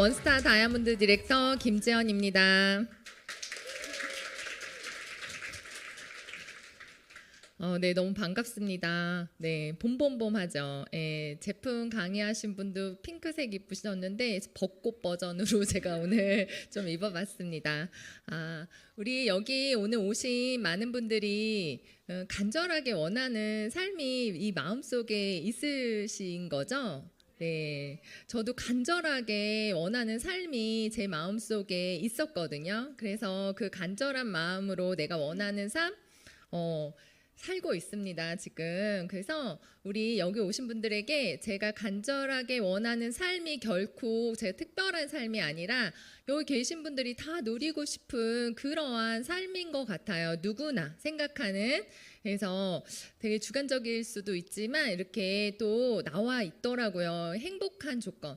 원스타 다이아몬드 디렉터 김재현입니다. 네, 너무 반갑습니다. 네, 봄봄봄하죠. 제품 강의하신 분도 핑크색 입으셨는데 벚꽃 버전으로 제가 오늘 좀 입어봤습니다. 우리 여기 오늘 오신 많은 분들이 간절하게 원하는 삶이 이 마음속에 있으신 거죠? 네, 저도 간절하게 원하는 삶이 제 마음속에 있었거든요. 그래서 그 간절한 마음으로 내가 원하는 삶, 살고 있습니다, 지금. 그래서 우리 여기 오신 분들에게 제가 간절하게 원하는 삶이 결코 제가 특별한 삶이 아니라 여기 계신 분들이 다 누리고 싶은 그러한 삶인 것 같아요. 누구나 생각하는. 그래서 되게 주관적일 수도 있지만 이렇게 또 나와 있더라고요. 행복한 조건.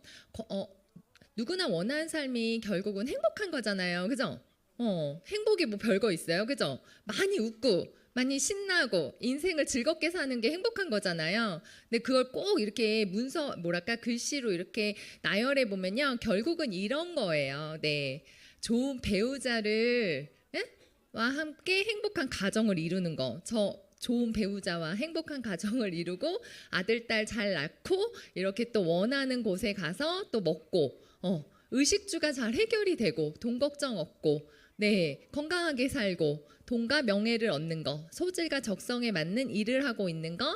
누구나 원하는 삶이 결국은 행복한 거잖아요. 그죠? 행복이 뭐 별거 있어요. 그죠? 많이 웃고 많이 신나고 인생을 즐겁게 사는 게 행복한 거잖아요. 근데 그걸 꼭 이렇게 글씨로 이렇게 나열해 보면요, 결국은 이런 거예요. 네, 좋은 배우자를 와 함께 행복한 가정을 이루는 거. 좋은 배우자와 행복한 가정을 이루고 아들, 딸 잘 낳고 이렇게 또 원하는 곳에 가서 또 먹고 의식주가 잘 해결이 되고 돈 걱정 없고 네, 건강하게 살고 돈과 명예를 얻는 것, 소질과 적성에 맞는 일을 하고 있는 것,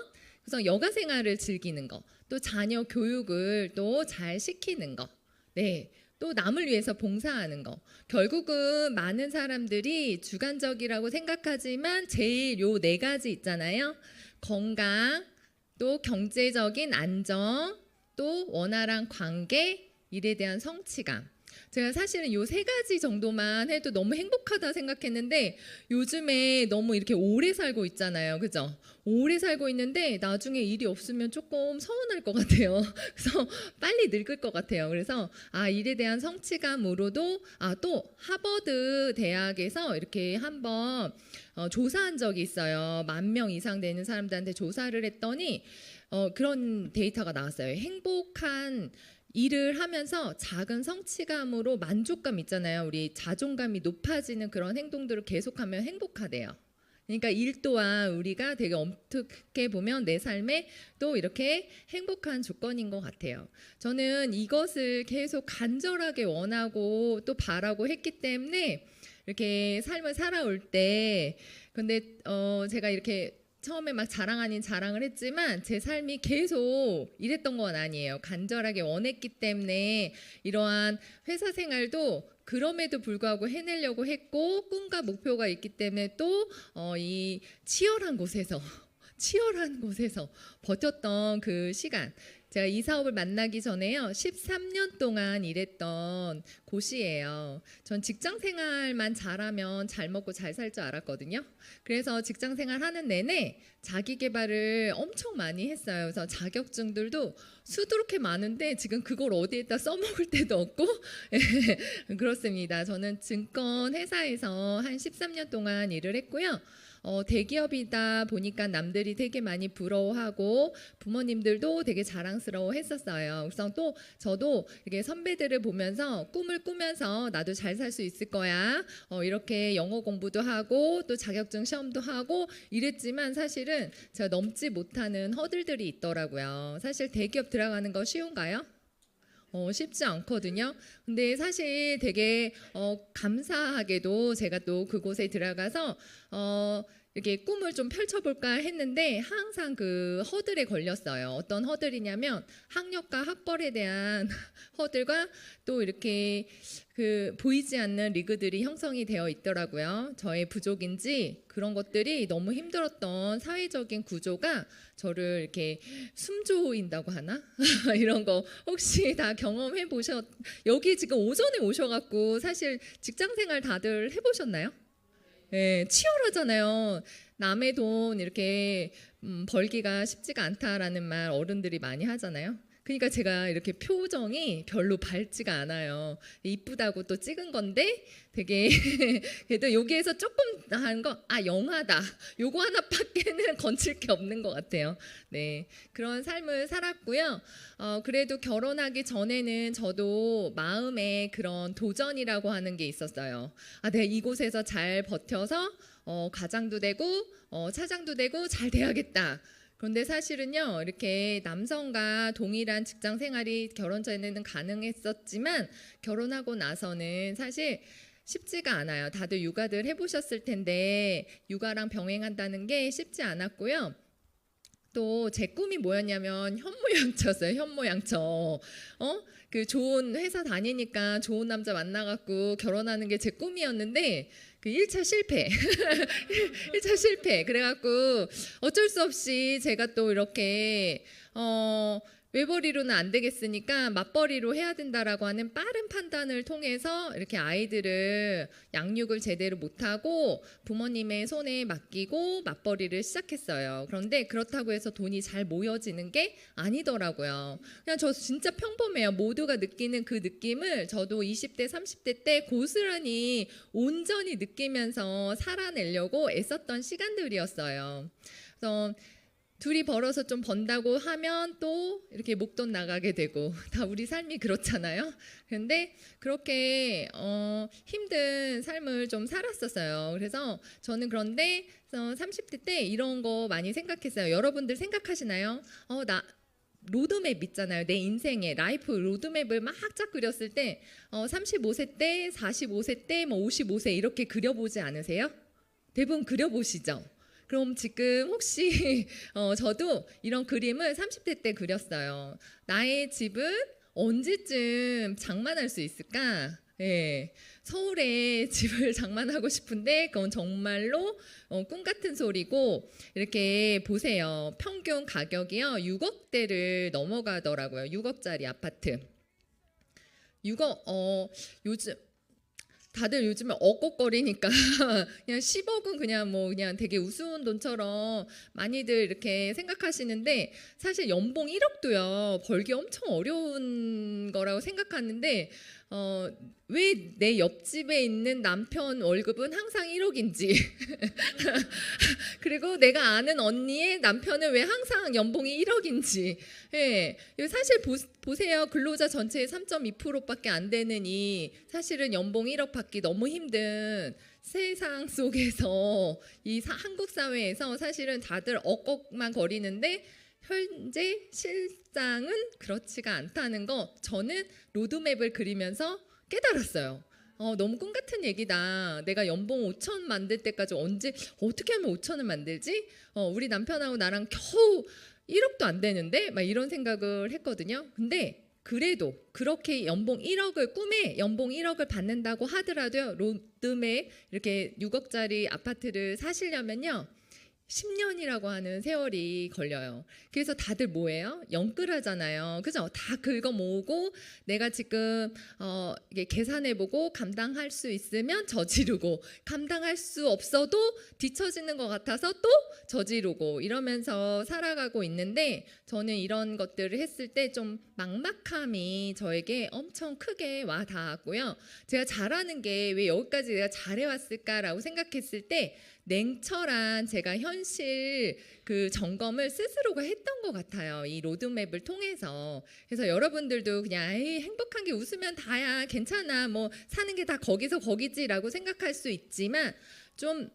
그래서 여가 생활을 즐기는 것, 또 자녀 교육을 또 잘 시키는 것, 네, 또 남을 위해서 봉사하는 것. 결국은 많은 사람들이 주관적이라고 생각하지만 제일 요 네 가지 있잖아요. 건강, 또 경제적인 안정, 또 원활한 관계, 일에 대한 성취감. 제가 사실은 요 세 가지 정도만 해도 너무 행복하다 생각했는데 요즘에 너무 이렇게 오래 살고 있잖아요. 그죠? 오래 살고 있는데 나중에 일이 없으면 조금 서운할 것 같아요. 그래서 빨리 늙을 것 같아요. 그래서 일에 대한 성취감으로도 또 하버드 대학에서 이렇게 한번 조사한 적이 있어요. 10,000명 이상 되는 사람들한테 조사를 했더니 그런 데이터가 나왔어요. 행복한 일을 하면서 작은 성취감으로 만족감 있잖아요. 우리 자존감이 높아지는 그런 행동들을 계속하면 행복하대요. 그러니까 일 또한 우리가 되게 어떻게 보면 내 삶에 또 이렇게 행복한 조건인 것 같아요. 저는 이것을 계속 간절하게 원하고 또 바라고 했기 때문에 이렇게 삶을 살아올 때 근데 제가 이렇게 처음에 막 자랑 아닌 자랑을 했지만 제 삶이 계속 이랬던 건 아니에요. 간절하게 원했기 때문에 이러한 회사 생활도 그럼에도 불구하고 해내려고 했고 꿈과 목표가 있기 때문에 또 이 치열한 곳에서 버텼던 그 시간. 제가 이 사업을 만나기 전에요, 13년 동안 일했던 곳이에요. 전 직장 생활만 잘하면 잘 먹고 잘 살 줄 알았거든요. 그래서 직장 생활 하는 내내 자기 개발을 엄청 많이 했어요. 그래서 자격증들도 수두룩해 많은데 지금 그걸 어디에다 써먹을 데도 없고 그렇습니다. 저는 증권 회사에서 한 13년 동안 일을 했고요. 대기업이다 보니까 남들이 되게 많이 부러워하고 부모님들도 되게 자랑스러워 했었어요. 그래서 또 저도 이렇게 선배들을 보면서 꿈을 꾸면서 나도 잘 살 수 있을 거야. 이렇게 영어 공부도 하고 또 자격증 시험도 하고 이랬지만 사실은 제가 넘지 못하는 허들들이 있더라고요. 사실 대기업 들어가는 거 쉬운가요? 쉽지 않거든요. 근데 사실 되게 감사하게도 제가 또 그곳에 들어가서 이렇게 꿈을 좀 펼쳐볼까 했는데 항상 그 허들에 걸렸어요. 어떤 허들이냐면 학력과 학벌에 대한 허들과 또 이렇게 그 보이지 않는 리그들이 형성이 되어 있더라고요. 저의 부족인지 그런 것들이 너무 힘들었던 사회적인 구조가 저를 이렇게 숨조인다고 하나? 이런 거 혹시 다 경험해 여기 지금 오전에 오셔갖고 사실 직장생활 다들 해보셨나요? 네, 치열하잖아요. 남의 돈 이렇게 벌기가 쉽지가 않다라는 말 어른들이 많이 하잖아요. 그러니까 제가 이렇게 표정이 별로 밝지가 않아요. 이쁘다고 또 찍은 건데 되게 그래도 여기에서 조금 한 거 영하다. 요거 하나밖에는 건질 게 없는 것 같아요. 네, 그런 삶을 살았고요. 그래도 결혼하기 전에는 저도 마음에 그런 도전이라고 하는 게 있었어요. 내가 이곳에서 잘 버텨서 가장도 되고 차장도 되고 잘 돼야겠다. 그런데 사실은요, 이렇게 남성과 동일한 직장 생활이 결혼 전에는 가능했었지만 결혼하고 나서는 사실 쉽지가 않아요. 다들 육아들 해보셨을 텐데 육아랑 병행한다는 게 쉽지 않았고요. 또 제 꿈이 뭐였냐면 현모양처였어요. 현모양처. 그 좋은 회사 다니니까 좋은 남자 만나갖고 결혼하는 게 제 꿈이었는데 그 1차 실패. 1차 실패. 그래갖고 어쩔 수 없이 제가 또 이렇게 외벌이로는 안 되겠으니까 맞벌이로 해야 된다라고 하는 빠른 판단을 통해서 이렇게 아이들을 양육을 제대로 못하고 부모님의 손에 맡기고 맞벌이를 시작했어요. 그런데 그렇다고 해서 돈이 잘 모여지는 게 아니더라고요. 그냥 저 진짜 평범해요. 모두가 느끼는 그 느낌을 저도 20대 30대 때 고스란히 온전히 느끼면서 살아내려고 애썼던 시간들이었어요. 그래서 둘이 벌어서 좀 번다고 하면 또 이렇게 목돈 나가게 되고 다 우리 삶이 그렇잖아요. 그런데 그렇게 힘든 삶을 좀 살았었어요. 그래서 저는 그런데 30대 때 이런 거 많이 생각했어요. 여러분들 생각하시나요? 나 로드맵 있잖아요. 내 인생의 라이프 로드맵을 막 쫙 그렸을 때 35세 때, 45세 때, 55세 이렇게 그려보지 않으세요? 대부분 그려보시죠. 그럼 지금 혹시 저도 이런 그림을 30대 때 그렸어요. 나의 집은 언제쯤 장만할 수 있을까? 네, 서울에 집을 장만하고 싶은데 그건 정말로 꿈 같은 소리고 이렇게 보세요. 평균 가격이요 6억대를 넘어가더라고요. 6억짜리 아파트. 6억 요즘 다들 요즘에 억억거리니까 그냥 10억은 그냥 뭐 그냥 되게 우스운 돈처럼 많이들 이렇게 생각하시는데 사실 연봉 1억도요 벌기 엄청 어려운 거라고 생각하는데 왜 내 옆집에 있는 남편 월급은 항상 1억인지 그리고 내가 아는 언니의 남편은 왜 항상 연봉이 1억인지 예, 사실 보세요. 근로자 전체의 3.2%밖에 안 되는 이 사실은 연봉 1억 받기 너무 힘든 세상 속에서 이 한국 사회에서 사실은 다들 억억만 거리는데 현재 실상은 그렇지가 않다는 거 저는 로드맵을 그리면서 깨달았어요. 너무 꿈 같은 얘기다. 내가 연봉 5천 만들 때까지 어떻게 하면 5천을 만들지? 우리 남편하고 나랑 겨우 1억도 안 되는데 막 이런 생각을 했거든요. 근데 그래도 그렇게 연봉 1억을 꿈에 연봉 1억을 받는다고 하더라도요. 로드맵 이렇게 6억짜리 아파트를 사시려면요. 10년이라고 하는 세월이 걸려요. 그래서 다들 뭐예요? 영끌하잖아요. 그죠? 다 긁어 모으고 내가 지금 이게 계산해보고 감당할 수 있으면 저지르고 감당할 수 없어도 뒤처지는 것 같아서 또 저지르고 이러면서 살아가고 있는데 저는 이런 것들을 했을 때 좀 막막함이 저에게 엄청 크게 와 닿았고요. 제가 잘하는 게 왜 여기까지 내가 잘해왔을까라고 생각했을 때 냉철한 제가 현실 그 점검을 스스로가 했던 것 같아요. 이 로드맵을 통해서. 그래서 여러분들도 그냥 행복한 게 웃으면 다야 괜찮아 뭐 사는 게 다 거기서 거기지라고 생각할 수 있지만 좀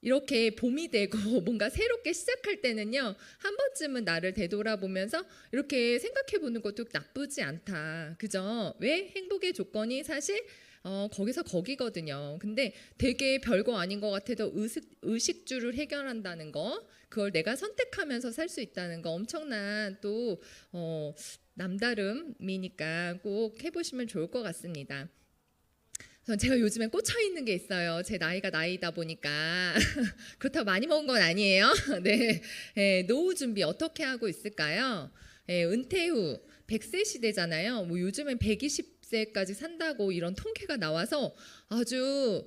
이렇게 봄이 되고 뭔가 새롭게 시작할 때는요 한 번쯤은 나를 되돌아보면서 이렇게 생각해보는 것도 나쁘지 않다. 그죠? 왜 행복의 조건이 사실 거기서 거기거든요. 근데 되게 별거 아닌 것 같아도 의식주를 해결한다는 거, 그걸 내가 선택하면서 살 수 있다는 거 엄청난 또 남다름이니까 꼭 해보시면 좋을 것 같습니다. 제가 요즘에 꽂혀 있는 게 있어요. 제 나이가 나이다 보니까 그렇다고 많이 먹은 건 아니에요. 네, 노후 준비 어떻게 하고 있을까요? 은퇴 후 100세 시대잖아요. 뭐 요즘엔 120세까지 산다고 이런 통계가 나와서 아주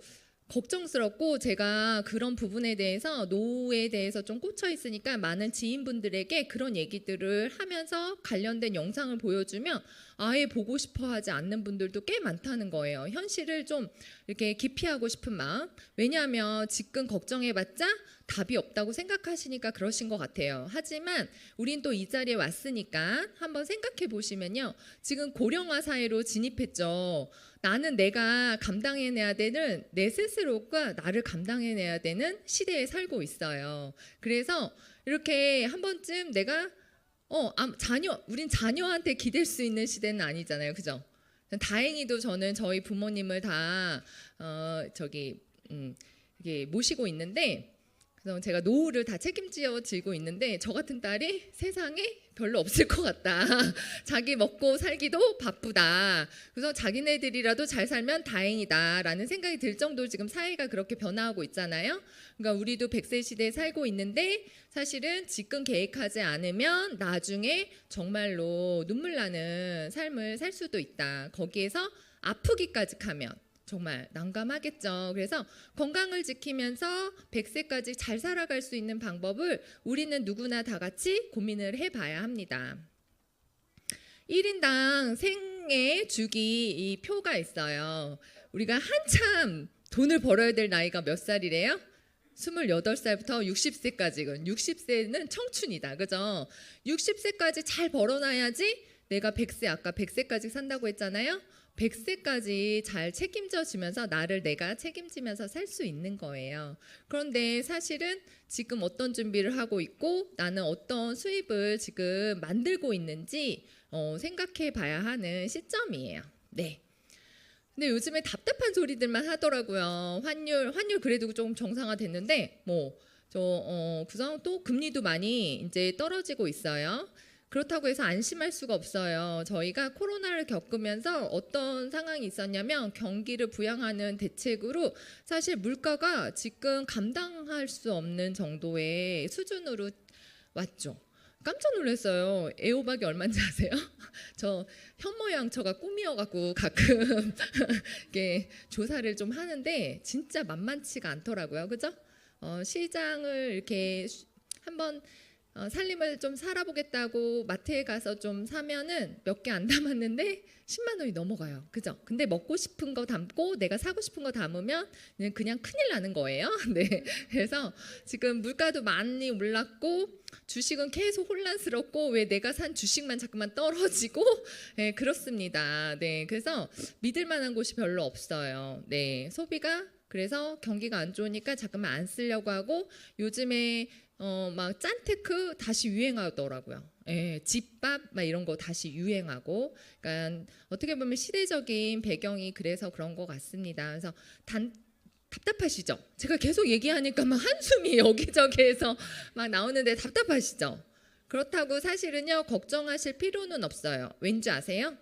걱정스럽고 제가 그런 부분에 대해서 노후에 대해서 좀 꽂혀 있으니까 많은 지인분들에게 그런 얘기들을 하면서 관련된 영상을 보여주면 아예 보고 싶어 하지 않는 분들도 꽤 많다는 거예요. 현실을 좀 이렇게 기피하고 싶은 마음. 왜냐하면 지금 걱정해봤자 답이 없다고 생각하시니까 그러신 것 같아요. 하지만 우린 또 이 자리에 왔으니까 한번 생각해 보시면요. 지금 고령화 사회로 진입했죠. 나는 내가 감당해내야 되는 내 스스로가 나를 감당해내야 되는 시대에 살고 있어요. 그래서 이렇게 한 번쯤 내가 우린 자녀한테 기댈 수 있는 시대는 아니잖아요. 그죠? 다행히도 저는 저희 부모님을 다 이렇게 모시고 있는데 그래서 제가 노후를 다 책임지어 지고 있는데 저 같은 딸이 세상에 별로 없을 것 같다. 자기 먹고 살기도 바쁘다. 그래서 자기네들이라도 잘 살면 다행이다라는 생각이 들 정도로 지금 사회가 그렇게 변화하고 있잖아요. 그러니까 우리도 100세 시대에 살고 있는데 사실은 지금 계획하지 않으면 나중에 정말로 눈물 나는 삶을 살 수도 있다. 거기에서 아프기까지 가면 정말 난감하겠죠. 그래서 건강을 지키면서 100세까지 잘 살아갈 수 있는 방법을 우리는 누구나 다 같이 고민을 해봐야 합니다. 1인당 생애 주기 이 표가 있어요. 우리가 한참 돈을 벌어야 될 나이가 몇 살이래요? 28살부터 60세까지. 60세는 청춘이다. 그죠? 60세까지 잘 벌어놔야지 내가 100세, 아까 100세까지 산다고 했잖아요. 100세까지 잘 책임져지면서 나를 내가 책임지면서 살 수 있는 거예요. 그런데 사실은 지금 어떤 준비를 하고 있고 나는 어떤 수입을 지금 만들고 있는지 생각해 봐야 하는 시점이에요. 네. 근데 요즘에 답답한 소리들만 하더라고요. 환율 그래도 좀 정상화됐는데 그래서 또 금리도 많이 이제 떨어지고 있어요. 그렇다고 해서 안심할 수가 없어요. 저희가 코로나를 겪으면서 어떤 상황이 있었냐면 경기를 부양하는 대책으로 사실 물가가 지금 감당할 수 없는 정도의 수준으로 왔죠. 깜짝 놀랐어요. 애호박이 얼마인지 아세요? 저 현모양처가 꿈이어갖고 가끔 이렇게 조사를 좀 하는데 진짜 만만치가 않더라고요. 그죠? 시장을 이렇게 한번 살림을 좀 살아보겠다고 마트에 가서 좀 사면은 몇 개 안 담았는데 10만 원이 넘어가요. 그죠? 근데 먹고 싶은 거 담고 내가 사고 싶은 거 담으면 그냥 큰일 나는 거예요. 네. 그래서 지금 물가도 많이 올랐고 주식은 계속 혼란스럽고 왜 내가 산 주식만 자꾸만 떨어지고 네, 그렇습니다. 네. 그래서 믿을 만한 곳이 별로 없어요. 네. 소비가 그래서 경기가 안 좋으니까 자꾸만 안 쓰려고 하고 요즘에 막 짠테크 다시 유행하더라고요. 예, 집밥 막 이런 거 다시 유행하고, 그러니까 어떻게 보면 시대적인 배경이 그래서 그런 것 같습니다. 그래서 답답하시죠? 제가 계속 얘기하니까 막 한숨이 여기저기에서 막 나오는데 답답하시죠? 그렇다고 사실은요 걱정하실 필요는 없어요. 왠지 아세요?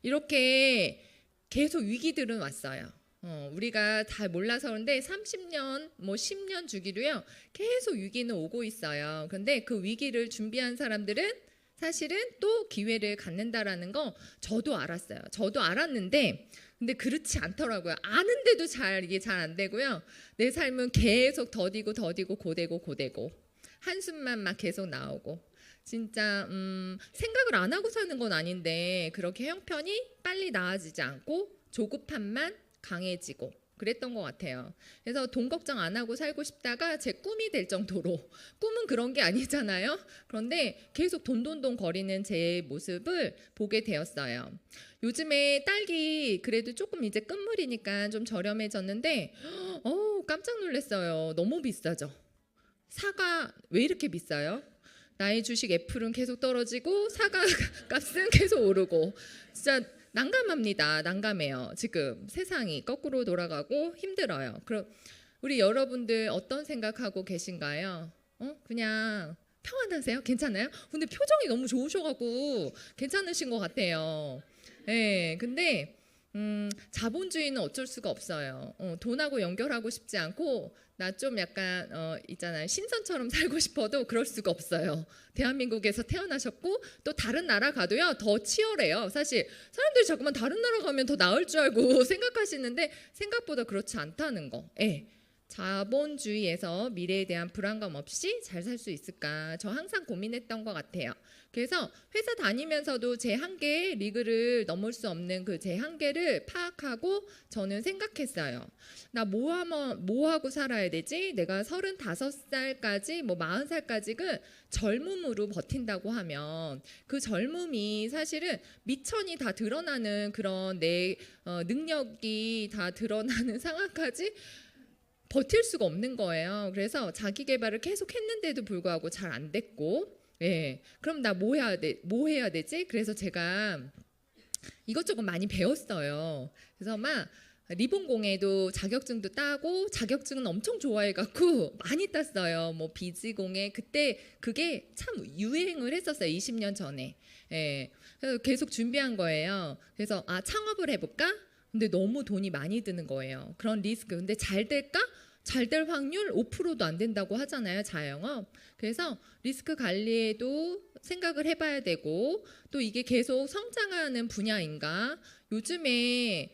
이렇게 계속 위기들은 왔어요. 우리가 잘 몰라서 그런데 30년, 10년 주기로요 계속 위기는 오고 있어요. 그런데 그 위기를 준비한 사람들은 사실은 또 기회를 갖는다라는 거 저도 알았어요. 저도 알았는데 근데 그렇지 않더라고요. 아는데도 이게 잘 안 되고요. 내 삶은 계속 더디고 고되고 한숨만 막 계속 나오고 진짜 생각을 안 하고 사는 건 아닌데 그렇게 형편이 빨리 나아지지 않고 조급함만 강해지고 그랬던 것 같아요. 그래서 돈 걱정 안 하고 살고 싶다가 제 꿈이 될 정도로 꿈은 그런 게 아니잖아요. 그런데 계속 돈 거리는 제 모습을 보게 되었어요. 요즘에 딸기 그래도 조금 이제 끝물이니까 좀 저렴해졌는데 깜짝 놀랐어요. 너무 비싸죠. 사과 왜 이렇게 비싸요? 나의 주식 애플은 계속 떨어지고 사과 값은 계속 오르고 진짜 난감합니다. 난감해요. 지금 세상이 거꾸로 돌아가고 힘들어요. 그럼 우리 여러분들 어떤 생각하고 계신가요? 그냥 평안하세요? 괜찮아요? 근데 표정이 너무 좋으셔가지고 괜찮으신 것 같아요. 네, 근데 자본주의는 어쩔 수가 없어요. 돈하고 연결하고 싶지 않고 나 좀 약간 있잖아요. 신선처럼 살고 싶어도 그럴 수가 없어요. 대한민국에서 태어나셨고 또 다른 나라 가도요 더 치열해요. 사실 사람들이 자꾸만 다른 나라 가면 더 나을 줄 알고 생각하시는데 생각보다 그렇지 않다는 거. 예. 자본주의에서 미래에 대한 불안감 없이 잘 살 수 있을까? 저 항상 고민했던 것 같아요. 그래서 회사 다니면서도 제 한계, 리그를 넘을 수 없는 그 제 한계를 파악하고 저는 생각했어요. 나 뭐 하고 살아야 되지? 내가 35살까지, 뭐 40살까지는 젊음으로 버틴다고 하면 그 젊음이 사실은 미천이 다 드러나는 그런 내 능력이 다 드러나는 상황까지 버틸 수가 없는 거예요. 그래서 자기 개발을 계속 했는데도 불구하고 잘 안 됐고, 예. 그럼 나 뭐 해야 되지? 그래서 제가 이것저것 많이 배웠어요. 그래서 막 리본공예도 자격증도 따고 자격증은 엄청 좋아해갖고 많이 땄어요. 뭐 비즈공예 그때 그게 참 유행을 했었어요. 20년 전에. 예. 그래서 계속 준비한 거예요. 그래서 창업을 해볼까? 근데 너무 돈이 많이 드는 거예요. 그런 리스크. 근데 잘 될까? 잘 될 확률 5%도 안 된다고 하잖아요. 자영업. 그래서 리스크 관리에도 생각을 해봐야 되고 또 이게 계속 성장하는 분야인가? 요즘에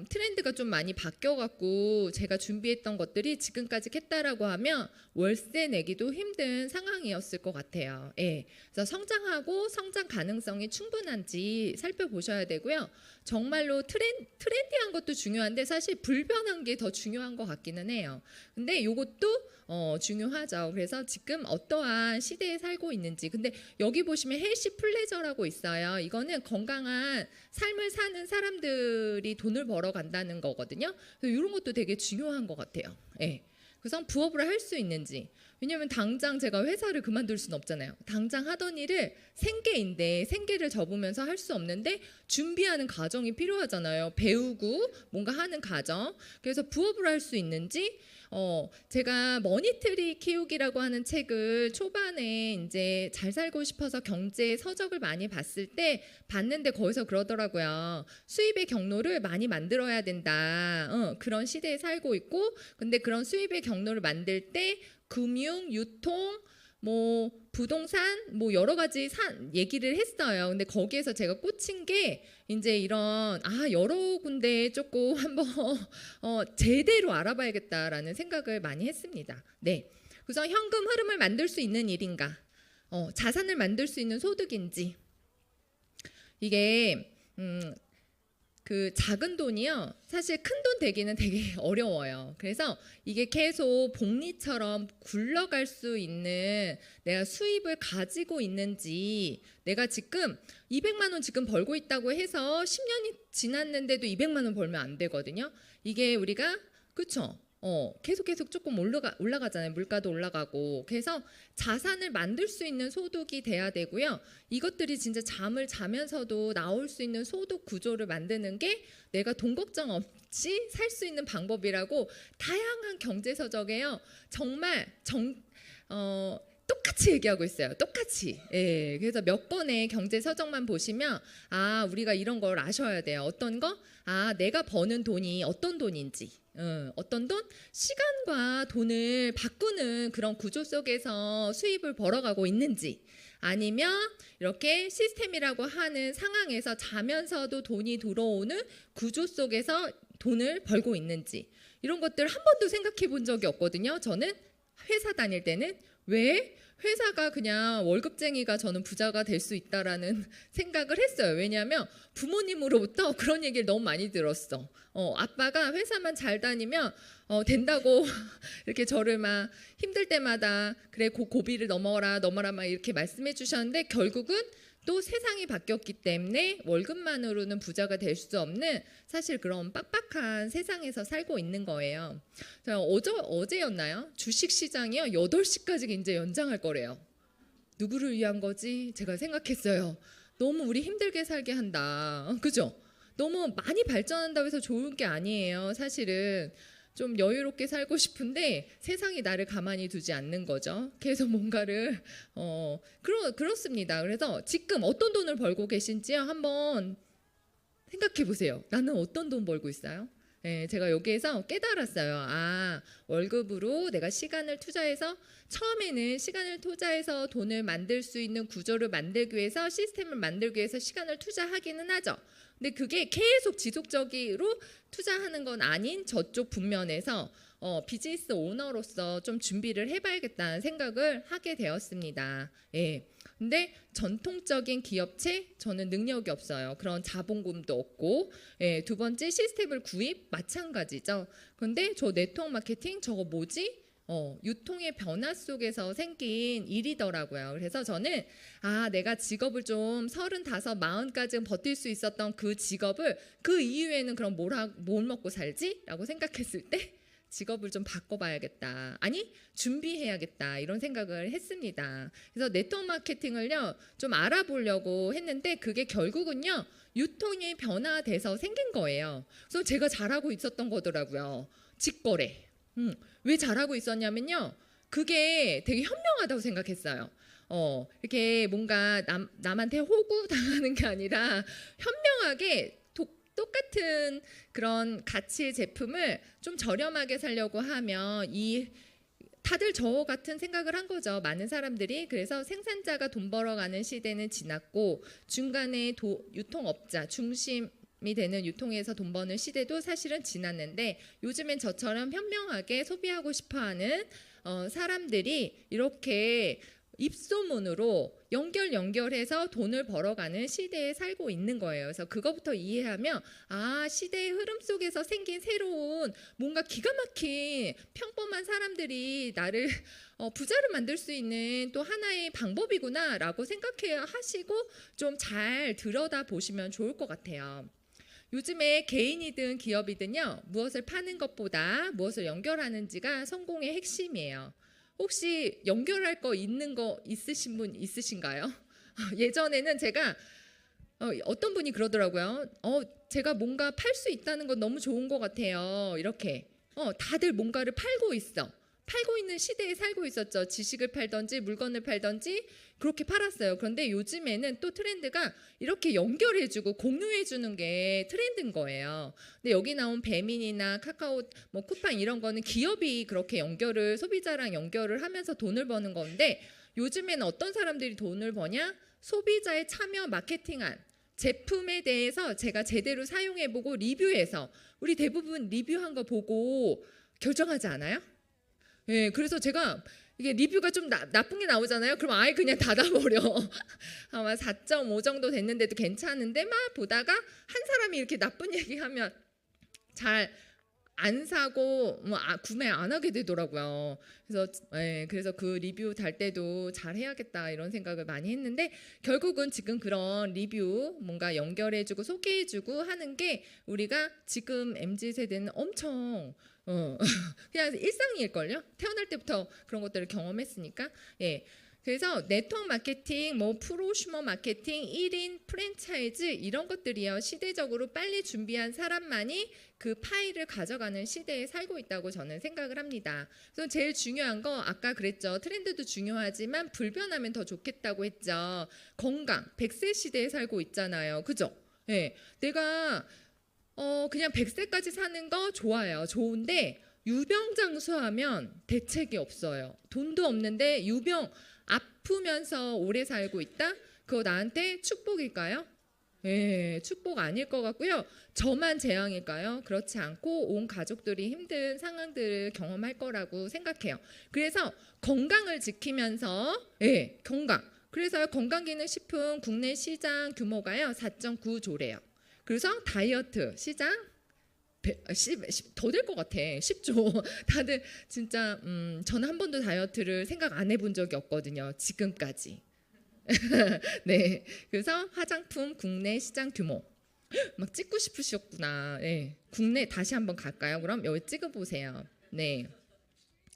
트렌드가 좀 많이 바뀌어갖고 제가 준비했던 것들이 지금까지 했다라고 하면 월세 내기도 힘든 상황이었을 것 같아요. 예. 그래서 성장하고 성장 가능성이 충분한지 살펴보셔야 되고요. 정말로 트렌디한 것도 중요한데 사실 불변한 게 더 중요한 것 같기는 해요. 근데 이것도 중요하죠. 그래서 지금 어떠한 시대에 살고 있는지. 근데 여기 보시면 헬시 플레저라고 있어요. 이거는 건강한 삶을 사는 사람들이 돈을 벌어 간다는 거거든요. 그래서 이런 것도 되게 중요한 것 같아요. 예. 그래서 부업을 할 수 있는지. 왜냐하면 당장 제가 회사를 그만둘 수는 없잖아요. 당장 하던 일을 생계인데 생계를 접으면서 할 수 없는데 준비하는 과정이 필요하잖아요. 배우고 뭔가 하는 과정. 그래서 부업을 할 수 있는지 제가 머니트리 키우기라고 하는 책을 초반에 이제 잘 살고 싶어서 경제 서적을 많이 봤을 때 봤는데 거기서 그러더라고요. 수입의 경로를 많이 만들어야 된다. 그런 시대에 살고 있고 근데 그런 수입의 경로를 만들 때 금융, 유통, 뭐 부동산 뭐 여러 가지 얘기를 했어요. 근데 거기에서 제가 꽂힌 게 이제 이런 여러 군데 조금 한번 제대로 알아봐야겠다라는 생각을 많이 했습니다. 네. 그래서 현금 흐름을 만들 수 있는 일인가? 자산을 만들 수 있는 소득인지. 이게 그 작은 돈이요. 사실 큰 돈 되기는 되게 어려워요. 그래서 이게 계속 복리처럼 굴러갈 수 있는 내가 수입을 가지고 있는지 내가 지금 200만 원 지금 벌고 있다고 해서 10년이 지났는데도 200만 원 벌면 안 되거든요. 이게 우리가 그쵸? 계속 조금 올라가잖아요. 물가도 올라가고. 그래서 자산을 만들 수 있는 소득이 돼야 되고요. 이것들이 진짜 잠을 자면서도 나올 수 있는 소득 구조를 만드는 게 내가 돈 걱정 없이 살 수 있는 방법이라고 다양한 경제서적에요. 정말 똑같이 얘기하고 있어요. 똑같이. 예. 그래서 몇 권의 경제 서적만 보시면 우리가 이런 걸 아셔야 돼요. 어떤 거? 내가 버는 돈이 어떤 돈인지. 어떤 돈? 시간과 돈을 바꾸는 그런 구조 속에서 수입을 벌어가고 있는지 아니면 이렇게 시스템이라고 하는 상황에서 자면서도 돈이 들어오는 구조 속에서 돈을 벌고 있는지 이런 것들 한 번도 생각해 본 적이 없거든요. 저는 회사 다닐 때는 왜? 회사가 그냥 월급쟁이가 저는 부자가 될 수 있다라는 생각을 했어요. 왜냐하면 부모님으로부터 그런 얘기를 너무 많이 들었어. 아빠가 회사만 잘 다니면 된다고 이렇게 저를 막 힘들 때마다 그래 고비를 넘어라 막 이렇게 말씀해 주셨는데 결국은 또 세상이 바뀌었기 때문에 월급만으로는 부자가 될 수 없는 사실 그런 빡빡한 세상에서 살고 있는 거예요. 어제였나요? 주식시장이요. 8시까지 이제 연장할 거래요. 누구를 위한 거지? 제가 생각했어요. 너무 우리 힘들게 살게 한다. 그죠? 너무 많이 발전한다고 해서 좋은 게 아니에요. 사실은. 좀 여유롭게 살고 싶은데 세상이 나를 가만히 두지 않는 거죠. 그래서 뭔가를 그렇습니다. 그래서 지금 어떤 돈을 벌고 계신지요? 한번 생각해 보세요. 나는 어떤 돈 벌고 있어요? 예, 제가 여기에서 깨달았어요. 아, 월급으로 내가 시간을 투자해서 처음에는 시간을 투자해서 돈을 만들 수 있는 구조를 만들기 위해서 시스템을 만들기 위해서 시간을 투자하기는 하죠. 근데 그게 계속 지속적으로 투자하는 건 아닌 저쪽 분면에서 비즈니스 오너로서 좀 준비를 해봐야겠다는 생각을 하게 되었습니다. 예. 근데 전통적인 기업체 저는 능력이 없어요. 그런 자본금도 없고, 예, 두 번째 시스템을 구입 마찬가지죠. 근데 저 네트워크 마케팅 저거 뭐지? 유통의 변화 속에서 생긴 일이더라고요. 그래서 저는 내가 직업을 좀 35, 40까지는 버틸 수 있었던 그 직업을 그 이후에는 그럼 뭘 먹고 살지? 라고 생각했을 때 직업을 좀 바꿔봐야겠다. 아니 준비해야겠다. 이런 생각을 했습니다. 그래서 네트워크 마케팅을요 좀 알아보려고 했는데 그게 결국은요 유통이 변화돼서 생긴 거예요. 그래서 제가 잘하고 있었던 거더라고요. 직거래. 왜 잘하고 있었냐면요. 그게 되게 현명하다고 생각했어요. 이렇게 뭔가 남한테 호구 당하는 게 아니라 현명하게 똑같은 그런 가치의 제품을 좀 저렴하게 살려고 하면 다들 저 같은 생각을 한 거죠. 많은 사람들이. 그래서 생산자가 돈 벌어가는 시대는 지났고 중간에 유통업자 중심이 되는 유통에서 돈 버는 시대도 사실은 지났는데 요즘엔 저처럼 현명하게 소비하고 싶어하는 사람들이 이렇게 입소문으로 연결해서 돈을 벌어가는 시대에 살고 있는 거예요. 그래서 그것부터 이해하면 시대의 흐름 속에서 생긴 새로운 뭔가 기가 막힌 평범한 사람들이 나를 부자를 만들 수 있는 또 하나의 방법이구나 라고 생각하시고 좀 잘 들여다보시면 좋을 것 같아요. 요즘에 개인이든 기업이든요 무엇을 파는 것보다 무엇을 연결하는지가 성공의 핵심이에요. 혹시 연결할 거 있으신 분 있으신가요? 예전에는 제가 어떤 분이 그러더라고요. 제가 뭔가 팔 수 있다는 건 너무 좋은 것 같아요. 이렇게 다들 뭔가를 팔고 있는 시대에 살고 있었죠. 지식을 팔던지 물건을 팔던지 그렇게 팔았어요. 그런데 요즘에는 또 트렌드가 이렇게 연결해주고 공유해주는 게 트렌드인 거예요. 근데 여기 나온 배민이나 카카오 쿠팡 이런 거는 기업이 그렇게 소비자랑 연결을 하면서 돈을 버는 건데 요즘에는 어떤 사람들이 돈을 버냐? 소비자의 참여 마케팅한 제품에 대해서 제가 제대로 사용해보고 리뷰해서 우리 대부분 리뷰한 거 보고 결정하지 않아요? 예, 그래서 제가 이게 리뷰가 좀 나쁜 게 나오잖아요. 그럼 아예 그냥 닫아버려. 아마 4.5 정도 됐는데도 괜찮은데 막 보다가 한 사람이 이렇게 나쁜 얘기하면 잘 안 사고 구매 안 하게 되더라고요. 그래서 그 리뷰 달 때도 잘 해야겠다 이런 생각을 많이 했는데 결국은 지금 그런 리뷰 뭔가 연결해주고 소개해주고 하는 게 우리가 지금 MZ 세대는 엄청 그냥 일상일걸요. 태어날 때부터 그런 것들을 경험했으니까. 예. 그래서 네트워크 마케팅, 프로슈머 마케팅, 1인 프랜차이즈 이런 것들이요. 시대적으로 빨리 준비한 사람만이 그 파일을 가져가는 시대에 살고 있다고 저는 생각을 합니다. 그래서 제일 중요한 거 아까 그랬죠. 트렌드도 중요하지만 불변하면 더 좋겠다고 했죠. 건강, 100세 시대에 살고 있잖아요. 그죠? 예. 내가 그냥 100세까지 사는 거 좋아요. 좋은데 유병장수하면 대책이 없어요. 돈도 없는데 아프면서 오래 살고 있다? 그거 나한테 축복일까요? 예, 축복 아닐 것 같고요. 저만 재앙일까요? 그렇지 않고 온 가족들이 힘든 상황들을 경험할 거라고 생각해요. 그래서 건강을 지키면서 건강. 그래서 건강기능식품 국내 시장 규모가요 4.9조래요. 그래서 다이어트 시장 더 될 것 같아. 10조. 다들 진짜 저는 한 번도 다이어트를 생각 안 해본 적이 없거든요. 지금까지. 네. 그래서 화장품 국내 시장 규모 막 찍고 싶으셨구나. 네. 국내 다시 한번 갈까요? 그럼 여기 찍어보세요. 네.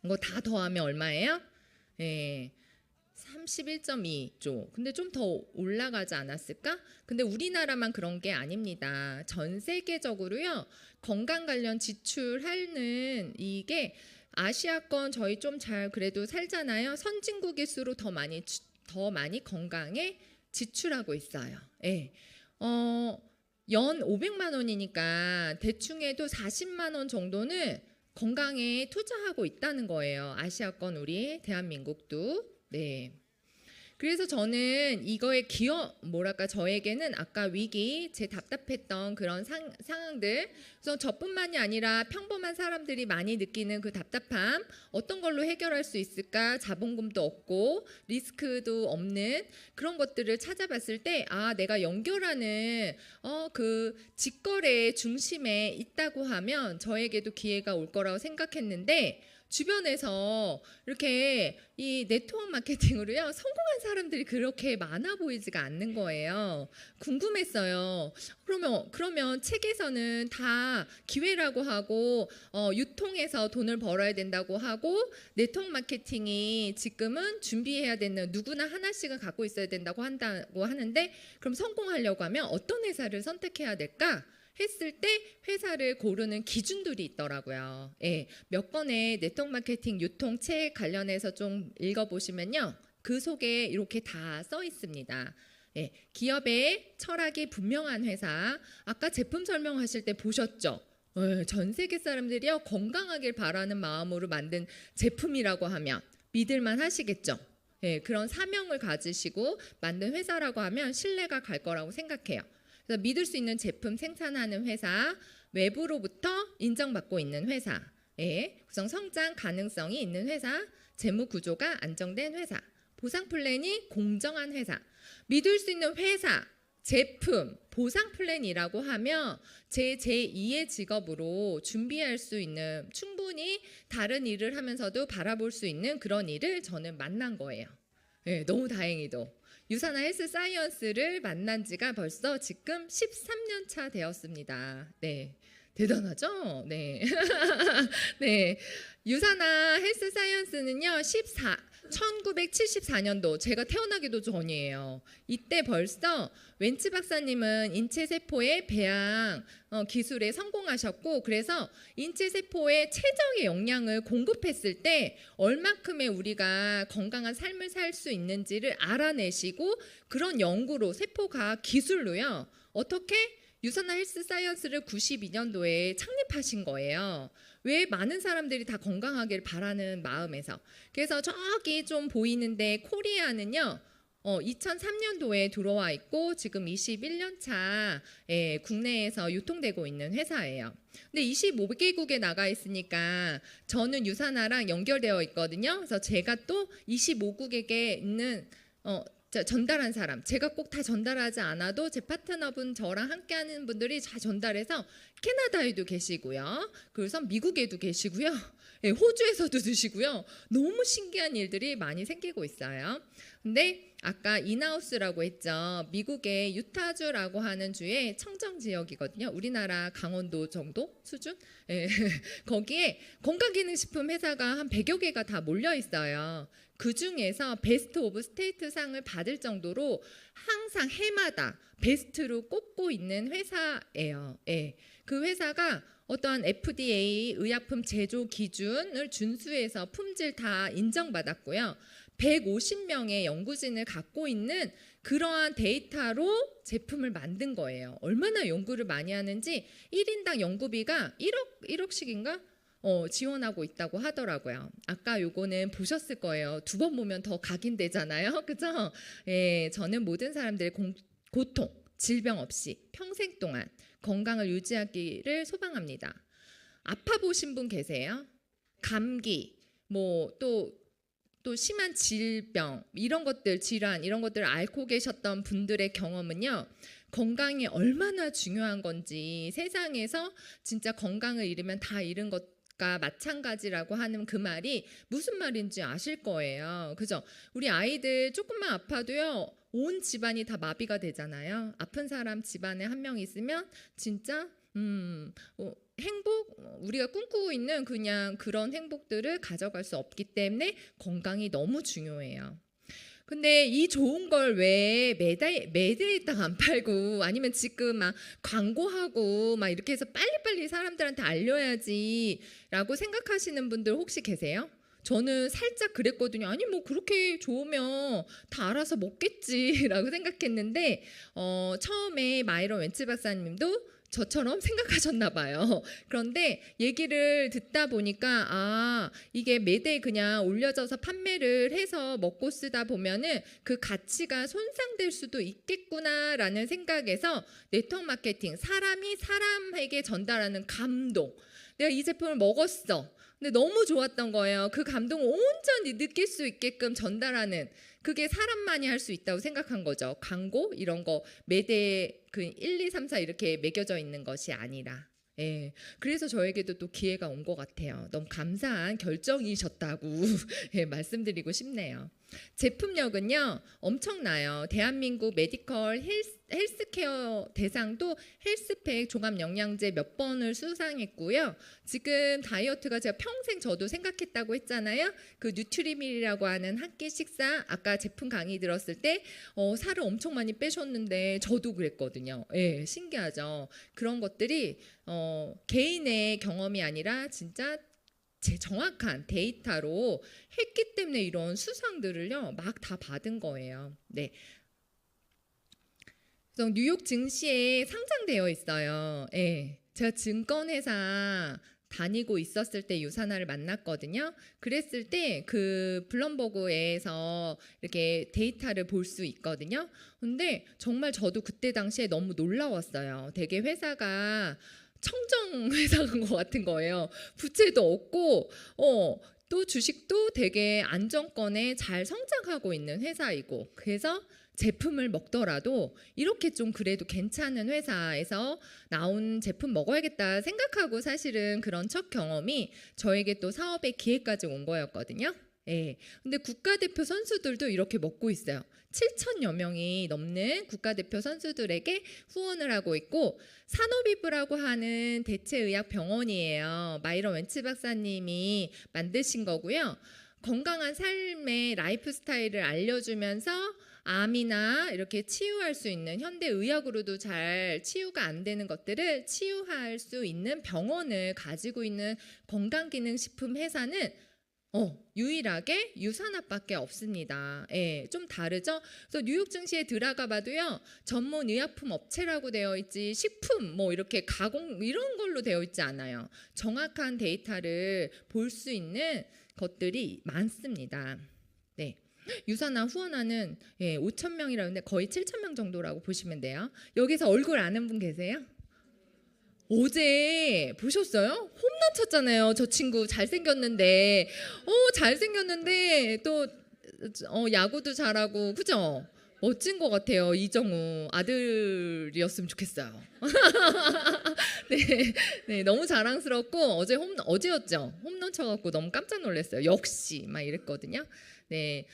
이거 다 더하면 얼마예요? 네. 31.2조. 근데 좀 더 올라가지 않았을까? 근데 우리나라만 그런 게 아닙니다. 전 세계적으로요. 건강 관련 지출하는 이게 아시아권 저희 좀 잘 그래도 살잖아요. 선진국일수록 더 많이 건강에 지출하고 있어요. 예. 연 500만 원이니까 대충 해도 40만 원 정도는 건강에 투자하고 있다는 거예요. 아시아권 우리 대한민국도. 네. 그래서 저는 이거에 저에게는 아까 위기, 제 답답했던 그런 상황들, 그래서 저뿐만이 아니라 평범한 사람들이 많이 느끼는 그 답답함, 어떤 걸로 해결할 수 있을까? 자본금도 없고 리스크도 없는 그런 것들을 찾아봤을 때, 내가 연결하는 그 직거래의 중심에 있다고 하면 저에게도 기회가 올 거라고 생각했는데, 주변에서 이렇게 이 네트워크 마케팅으로요 성공한 사람들이 그렇게 많아 보이지가 않는 거예요. 궁금했어요. 그러면 책에서는 다 기회라고 하고 유통해서 돈을 벌어야 된다고 하고 네트워크 마케팅이 지금은 준비해야 되는 누구나 하나씩은 갖고 있어야 된다고 한다고 하는데, 그럼 성공하려고 하면 어떤 회사를 선택해야 될까? 했을 때 회사를 고르는 기준들이 있더라고요. 예, 몇 권의 네트워크 마케팅 유통 책 관련해서 좀 읽어보시면요, 그 속에 이렇게 다 써 있습니다. 예, 기업의 철학이 분명한 회사. 아까 제품 설명하실 때 보셨죠? 전 세계 사람들이요 건강하길 바라는 마음으로 만든 제품이라고 하면 믿을만 하시겠죠? 예, 그런 사명을 가지시고 만든 회사라고 하면 신뢰가 갈 거라고 생각해요. 그래서 믿을 수 있는 제품 생산하는 회사, 외부로부터 인정받고 있는 회사, 구성 성장 가능성이 있는 회사, 재무 구조가 안정된 회사, 보상 플랜이 공정한 회사. 믿을 수 있는 회사, 제품, 보상 플랜이라고 하면 제 제2의 직업으로 준비할 수 있는, 충분히 다른 일을 하면서도 바라볼 수 있는 그런 일을 저는 만난 거예요. 너무 다행히도. 유산화 헬스 사이언스를 만난 지가 벌써 지금 13년 차 되었습니다. 네. 대단하죠? 네. 네. 유산화 헬스 사이언스는요, 1974년도, 제가 태어나기도 전이에요. 이때 벌써 웬츠 박사님은 인체세포의 배양 기술에 성공하셨고, 그래서 인체세포에 최적의 영양을 공급했을 때 얼만큼의 우리가 건강한 삶을 살 수 있는지를 알아내시고, 그런 연구로 세포과학 기술로요, 어떻게 유산화 헬스 사이언스를 92년도에 창립하신 거예요. 왜? 많은 사람들이 다 건강하길 바라는 마음에서. 그래서 저기 좀 보이는데 코리아는요 2003년도에 들어와 있고 지금 21년 차 국내에서 유통되고 있는 회사예요. 근데 25개국에 나가 있으니까 저는 유산화랑 연결되어 있거든요. 그래서 제가 또 25국에게 있는 전달한 사람, 제가 꼭 다 전달하지 않아도 제 파트너분, 저랑 함께하는 분들이 다 전달해서 캐나다에도 계시고요, 그래서 미국에도 계시고요, 호주에서도 드시고요. 너무 신기한 일들이 많이 생기고 있어요. 근데 아까 인하우스라고 했죠. 미국의 유타주라고 하는 주의 청정 지역이거든요. 우리나라 강원도 정도 수준? 거기에 건강기능식품 회사가 한 100여 개가 다 몰려 있어요. 그 중에서 베스트 오브 스테이트 상을 받을 정도로 항상 해마다 베스트로 꼽고 있는 회사예요. 그 회사가 어떠한 FDA 의약품 제조 기준을 준수해서 품질 다 인정받았고요. 150명의 연구진을 갖고 있는 그러한 데이터로 제품을 만든 거예요. 얼마나 연구를 많이 하는지 1인당 연구비가 1억씩인가? 지원하고 있다고 하더라고요. 아까 요거는 보셨을 거예요. 2번 보면 더 각인되잖아요. 그죠? 저는 모든 사람들의 고통, 질병 없이 평생 동안 건강을 유지하기를 소망합니다. 아파 보신 분 계세요? 감기, 또 심한 질병, 이런 것들, 질환, 이런 것들을 앓고 계셨던 분들의 경험은요, 건강이 얼마나 중요한 건지, 세상에서 진짜 건강을 잃으면 다 잃은 것과 마찬가지라고 하는 그 말이 무슨 말인지 아실 거예요. 그죠? 우리 아이들 조금만 아파도요, 온 집안이 다 마비가 되잖아요. 아픈 사람 집안에 한 명 있으면 진짜 행복, 우리가 꿈꾸고 있는 그냥 그런 행복들을 가져갈 수 없기 때문에 건강이 너무 중요해요. 근데 이 좋은 걸 왜 매대에다가 안 팔고, 아니면 지금 막 광고하고 막 이렇게 해서 빨리빨리 사람들한테 알려야지 라고 생각하시는 분들 혹시 계세요? 저는 살짝 그랬거든요. 아니 뭐 그렇게 좋으면 다 알아서 먹겠지라고 생각했는데 처음에 마이런 웬츠 박사님도 저처럼 생각하셨나 봐요. 그런데 얘기를 듣다 보니까 이게 매대에 그냥 올려져서 판매를 해서 먹고 쓰다 보면은 그 가치가 손상될 수도 있겠구나라는 생각에서 네트워크 마케팅, 사람이 사람에게 전달하는 감동. 내가 이 제품을 먹었어. 근데 너무 좋았던 거예요. 그 감동을 온전히 느낄 수 있게끔 전달하는, 그게 사람만이 할 수 있다고 생각한 거죠. 광고 이런 거 매대 그 1, 2, 3, 4 이렇게 매겨져 있는 것이 아니라. 예. 그래서 저에게도 또 기회가 온 것 같아요. 너무 감사한 결정이셨다고 예, 말씀드리고 싶네요. 제품력은요 엄청나요. 대한민국 메디컬 헬스케어 대상도 헬스팩 종합 영양제 몇 번을 수상했고요. 지금 다이어트가 제가 평생 저도 생각했다고 했잖아요. 그 뉴트리밀이라고 하는 한 끼 식사, 아까 제품 강의 들었을 때 살을 엄청 많이 빼셨는데 저도 그랬거든요. 예, 신기하죠. 그런 것들이 개인의 경험이 아니라 진짜 제 정확한 데이터로 했기 때문에 이런 수상들을요 막 다 받은 거예요. 네. 그래서 뉴욕 증시에 상장되어 있어요. 예. 제가 증권회사 다니고 있었을 때 유산화를 만났거든요. 그랬을 때 그 블룸버그에서 이렇게 데이터를 볼 수 있거든요. 근데 정말 저도 그때 당시에 너무 놀라웠어요. 되게 회사가 청정 회사인 것 같은 거예요. 부채도 없고 또 주식도 되게 안정권에 잘 성장하고 있는 회사이고, 그래서 제품을 먹더라도 이렇게 좀 그래도 괜찮은 회사에서 나온 제품 먹어야겠다 생각하고 사실은 그런 첫 경험이 저에게 또 사업의 기회까지 온 거였거든요. 예. 근데 국가대표 선수들도 이렇게 먹고 있어요. 7천여 명이 넘는 국가대표 선수들에게 후원을 하고 있고, 산호비브라고 하는 대체의학 병원이에요. 마이런 웬츠 박사님이 만드신 거고요. 건강한 삶의 라이프 스타일을 알려주면서 암이나 이렇게 치유할 수 있는, 현대 의학으로도 잘 치유가 안 되는 것들을 치유할 수 있는 병원을 가지고 있는 건강기능식품 회사는 유일하게 유산업밖에 없습니다. 예, 좀 다르죠? 그래서 뉴욕 증시에 들어가 봐도요, 전문 의약품 업체라고 되어 있지 식품 뭐 이렇게 가공 이런 걸로 되어 있지 않아요. 정확한 데이터를 볼 수 있는 것들이 많습니다. 네. 유산화 후원하는 5천 명이라는데 거의 7천 명 정도라고 보시면 돼요. 여기서 얼굴 아는 분 계세요? 어제 보셨어요? 홈런 쳤잖아요. 저 친구 잘생겼는데 잘생겼는데 또 야구도 잘하고, 그죠? 멋진 것 같아요. 이정우 아들이었으면 좋겠어요. 네, 네, 너무 자랑스럽고 어제였죠. 홈런 쳐갖고 너무 깜짝 놀랐어요. 역시 막 이랬거든요. 네,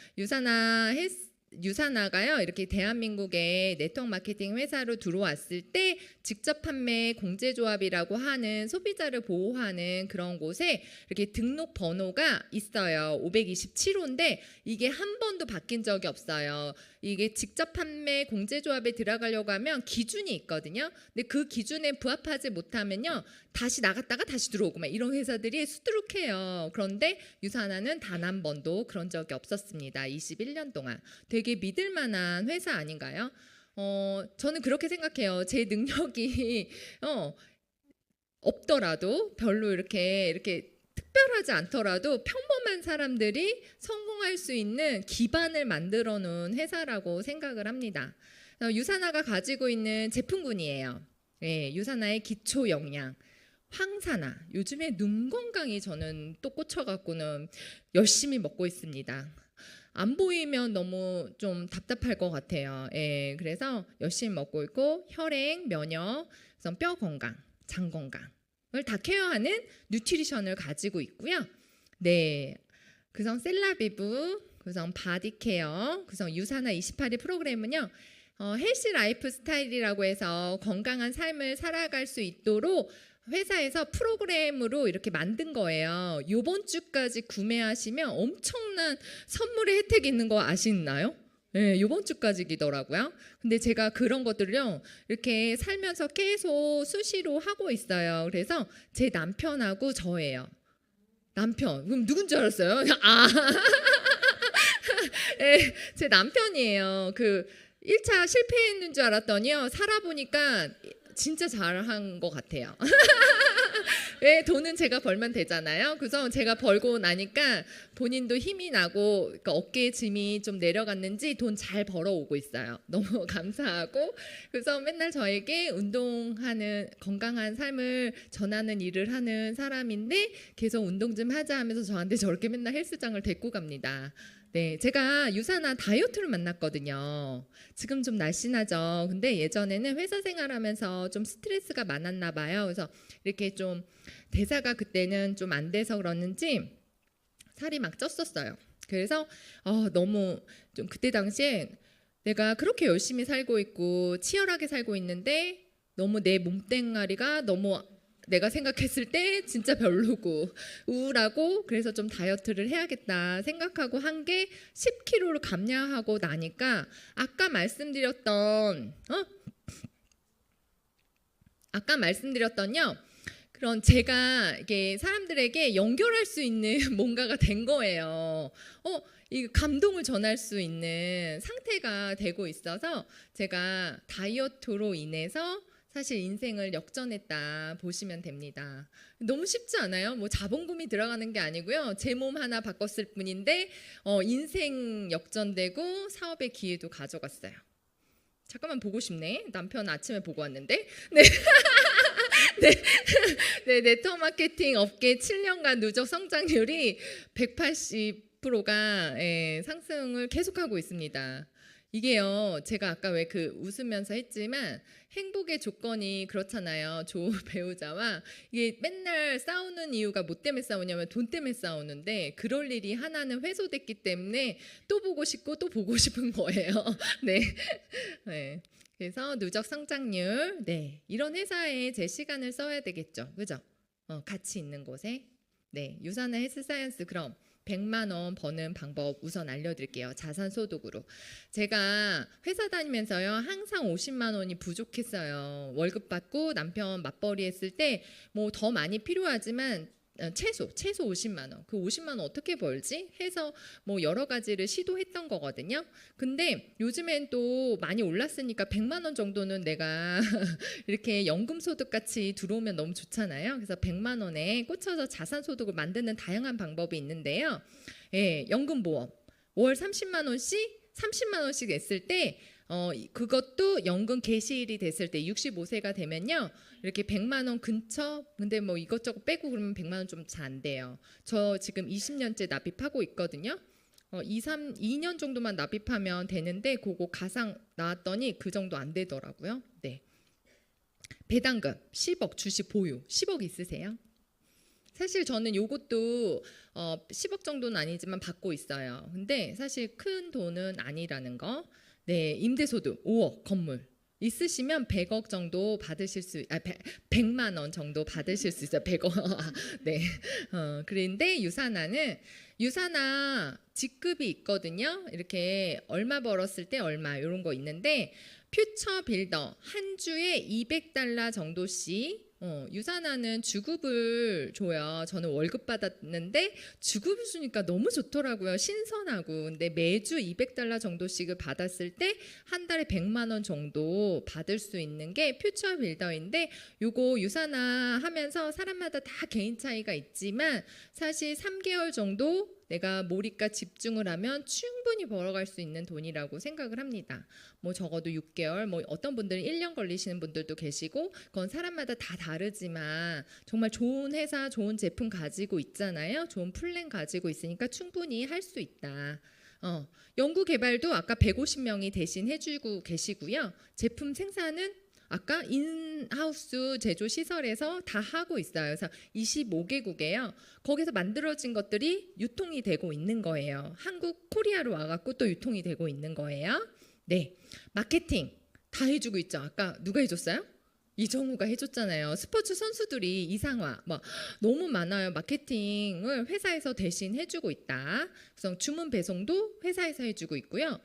유산화가요 이렇게 대한민국의 네트워크 마케팅 회사로 들어왔을 때 직접 판매 공제조합이라고 하는 소비자를 보호하는 그런 곳에 이렇게 등록 번호가 있어요. 527호인데 이게 한 번도 바뀐 적이 없어요. 이게 직접 판매 공제조합에 들어가려고 하면 기준이 있거든요. 근데 그 기준에 부합하지 못하면요 다시 나갔다가 다시 들어오고 막 이런 회사들이 수두룩해요. 그런데 유산화는 단 한 번도 그런 적이 없었습니다. 21년 동안. 되게 믿을 만한 회사 아닌가요? 저는 그렇게 생각해요. 제 능력이 없더라도 별로 이렇게 특별하지 않더라도 평범한 사람들이 성공할 수 있는 기반을 만들어 놓은 회사라고 생각을 합니다. 유산화가 가지고 있는 제품군이에요. 네, 유산화의 기초 영양. 황산화. 요즘에 눈 건강이 저는 또 꽂혀갖고는 열심히 먹고 있습니다. 안 보이면 너무 좀 답답할 것 같아요. 예, 그래서 열심히 먹고 있고, 혈행, 면역, 뼈 건강, 장 건강을 다 케어하는 뉴트리션을 가지고 있고요. 네, 그래서 셀라비브, 그래서 바디케어, 그래서 유산화 28일 프로그램은요. 헬시 라이프 스타일이라고 해서 건강한 삶을 살아갈 수 있도록 회사에서 프로그램으로 이렇게 만든 거예요. 이번 주까지 구매하시면 엄청난 선물의 혜택이 있는 거 아시나요? 네, 이번 주까지이더라고요. 근데 제가 그런 것들을요 이렇게 살면서 계속 수시로 하고 있어요. 그래서 제 남편하고 저예요. 남편. 그럼 누군 줄 알았어요? 아, 네, 제 남편이에요. 그 1차 실패했는 줄 알았더니요. 살아보니까 진짜 잘한 것 같아요. 왜 돈은 제가 벌면 되잖아요. 그래서 제가 벌고 나니까 본인도 힘이 나고 그러니까 어깨에 짐이 좀 내려갔는지 돈 잘 벌어오고 있어요. 너무 감사하고 그래서 맨날 저에게 운동하는 건강한 삶을 전하는 일을 하는 사람인데 계속 운동 좀 하자 하면서 저한테 저렇게 맨날 헬스장을 데리고 갑니다. 네, 제가 유산한 다이어트를 만났거든요. 지금 좀 날씬하죠. 근데 예전에는 회사 생활하면서 좀 스트레스가 많았나 봐요. 그래서 이렇게 좀 대사가 그때는 좀 안 돼서 그러는지 살이 막 쪘었어요. 그래서 너무 좀 그때 당시에 내가 그렇게 열심히 살고 있고 치열하게 살고 있는데 너무 내 몸뚱아리가 너무 내가 생각했을 때 진짜 별로고 우울하고 그래서 좀 다이어트를 해야겠다 생각하고 한 게 10kg를 감량하고 나니까 아까 말씀드렸던요. 그런 제가 이게 사람들에게 연결할 수 있는 뭔가가 된 거예요. 이 감동을 전할 수 있는 상태가 되고 있어서 제가 다이어트로 인해서 사실 인생을 역전했다 보시면 됩니다. 너무 쉽지 않아요? 뭐 자본금이 들어가는 게 아니고요. 제 몸 하나 바꿨을 뿐인데 인생 역전되고 사업의 기회도 가져갔어요. 잠깐만 보고 싶네. 남편 아침에 보고 왔는데. 네. 네, 네트워크 업계 7년간 누적 성장률이 180%가 상승을 계속하고 있습니다. 이게요, 제가 아까 왜 그 웃으면서 했지만 행복의 조건이 그렇잖아요. 좋은 배우자와 이게 맨날 싸우는 이유가 뭐 때문에 싸우냐면 돈 때문에 싸우는데 그럴 일이 하나는 회수됐기 때문에 또 보고 싶고 또 보고 싶은 거예요. 네. 네. 그래서 누적 성장률, 네, 이런 회사에 제 시간을 써야 되겠죠, 그죠? 가치 있는 곳에. 네, 유산한 헬스사이언스 그럼 100만 원 버는 방법 우선 알려드릴게요. 자산 소득으로. 제가 회사 다니면서요 항상 50만 원이 부족했어요. 월급 받고 남편 맞벌이 했을 때 뭐 더 많이 필요하지만 최소 50만 원. 그 50만 원 어떻게 벌지? 해서 뭐 여러 가지를 시도했던 거거든요. 근데 요즘엔 또 많이 올랐으니까 100만 원 정도는 내가 이렇게 연금 소득 같이 들어오면 너무 좋잖아요. 그래서 100만 원에 꽂혀서 자산 소득을 만드는 다양한 방법이 있는데요. 예, 연금 보험. 월 30만 원씩 냈을 때 그것도 연금 개시일이 됐을 때 65세가 되면요. 이렇게 100만 원 근처 근데 뭐 이것저것 빼고 그러면 100만 원 좀 잘 안 돼요. 저 지금 20년째 납입하고 있거든요. 2년 정도만 납입하면 되는데 그거 가상 나왔더니 그 정도 안 되더라고요. 네. 배당금 10억 주식 보유 10억 있으세요? 사실 저는 요것도 10억 정도는 아니지만 받고 있어요. 근데 사실 큰 돈은 아니라는 거. 네, 임대소득 5억 건물 있으시면 100억 정도 받으실 수, 100만 원 정도 받으실 수 있어요. 100억. 네. 그런데 유산화 직급이 있거든요. 이렇게 얼마 벌었을 때 얼마 이런 거 있는데 퓨처 빌더 한 주에 $200 정도씩 유산화는 주급을 줘요. 저는 월급 받았는데 주급을 주니까 너무 좋더라고요. 신선하고. 근데 매주 $200 정도씩을 받았을 때 한 달에 100만 원 정도 받을 수 있는 게 퓨처 빌더인데 요거 유산화 하면서 사람마다 다 개인 차이가 있지만 사실 3개월 정도 내가 몰입과 집중을 하면 충분히 벌어갈 수 있는 돈이라고 생각을 합니다. 뭐 적어도 6개월, 뭐 어떤 분들은 1년 걸리시는 분들도 계시고 그건 사람마다 다 다르지만 정말 좋은 회사, 좋은 제품 가지고 있잖아요. 좋은 플랜 가지고 있으니까 충분히 할 수 있다. 연구 개발도 아까 150명이 대신 해주고 계시고요. 제품 생산은 아까 인하우스 제조 시설에서 다 하고 있어요. 그래서 25개국에요. 거기서 만들어진 것들이 유통이 되고 있는 거예요. 한국 코리아로 와갖고 또 유통이 되고 있는 거예요. 네, 마케팅 다 해주고 있죠. 아까 누가 해줬어요? 이정우가 해줬잖아요. 스포츠 선수들이 이상화 뭐 너무 많아요. 마케팅을 회사에서 대신 해주고 있다. 그래서 주문 배송도 회사에서 해주고 있고요.